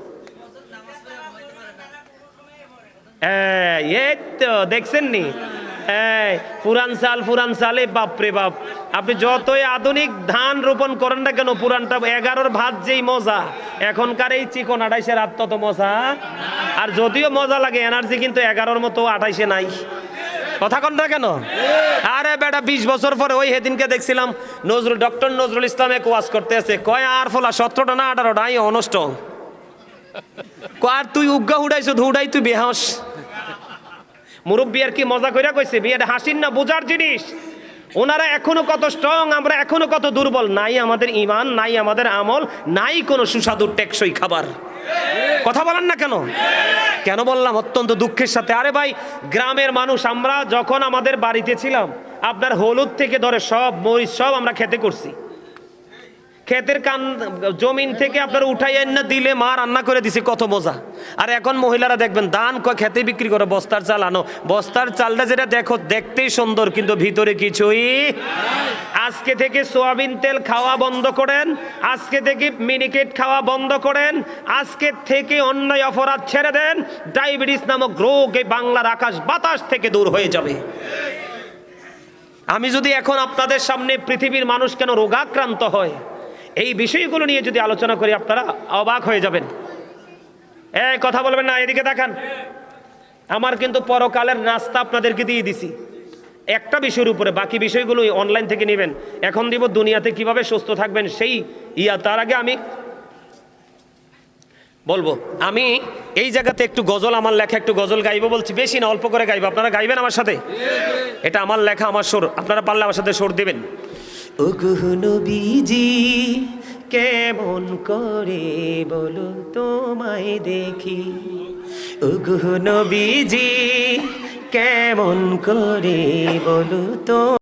এই তো দেখছেন নি, পুরান সালে বাপরে বাপ, আপনি যতই আধুনিক ধান রোপণ করেন না কেন, পুরানটা 11-র ভাত যেই মজা, এখনকার এই চিকন 28-এর রাত তত মজা। আর যদিও মজা লাগে, এনার্জি কিন্তু 11-র মতো 28-এ নাই। কথা কন না কেন? আরে বেটা 20 বছর পরে ওই সেদিনকে দেখছিলাম ডক্টর নজরুল ইসলামে ওয়াজ করতে আছে, কয় আর ফলা 17টা না 18টা অনষ্ট, আর তুই উগ্গা উড়াইছ ধুড়াই তুই বেহাস। মুরব্বী আর কি মজা কইরা কইছে, বিয়েটা হাসির না বোঝার জিনিস। ওনারা এখনো কত স্ট্রং, আমরা এখনো কত দুর্বল। নাই আমাদের ইমান, নাই আমাদের আমল, নাই কোনো সুস্বাদু টেকসই খাবার। কথা বলেন না কেন? কেন বললাম অত্যন্ত দুঃখের সাথে। আরে ভাই গ্রামের মানুষ, আমরা যখন আমাদের বাড়িতে ছিলাম, আপনার হলুদ থেকে ধরে সব মরিচ সব আমরা খেতে করছি। ক্ষেতের জমিন থেকে আপনার উঠাই না দিলে মা রান্না করে দিছে, কত মজা। আর এখন মহিলারা দেখবেন ধান খেতে বিক্রি করে বস্তার চাল আনো, বস্তার চালটা যেটা দেখো দেখতেই সুন্দর কিন্তু ভিতরে কিছুই। আজকে থেকে সোয়াবিন তেল খাওয়া বন্ধ করেন, আজকে থেকে মিনিকেট খাওয়া বন্ধ করেন, আজকে থেকে অন্যায় অপরাধ ছেড়ে দেন। ডায়াবেটিস নামক রোগ এই বাংলার আকাশ বাতাস থেকে দূর হয়ে যাবে। আমি যদি এখন আপনাদের সামনে পৃথিবীর মানুষ কেন রোগাক্রান্ত হয় এই বিষয়গুলো নিয়ে যদি আলোচনা করি, আপনারা অবাক হয়ে যাবেন। এই কথা বলবেন না, এদিকে দেখান। আমার কিন্তু পরকালের নাস্তা আপনাদেরকে দিয়ে দিছি একটা বিষয়ের উপরে, বাকি বিষয়গুলো অনলাইন থেকে নেবেন। এখন দিব দুনিয়াতে কিভাবে সুস্থ থাকবেন সেই তার আগে আমি বলবো, আমি এই জায়গাতে একটু গজল, আমার লেখা একটু গজল গাইবো বলছি, বেশি না, অল্প করে গাইবো। আপনারা গাইবেন আমার সাথে? এটা আমার লেখা, আমার সুর, আপনারা পারলে আমার সাথে সুর দিবেন। ওগো নবীজি কেমন করে বলো তোমায় দেখি, ওগো নবীজি কেমন করে বলো তো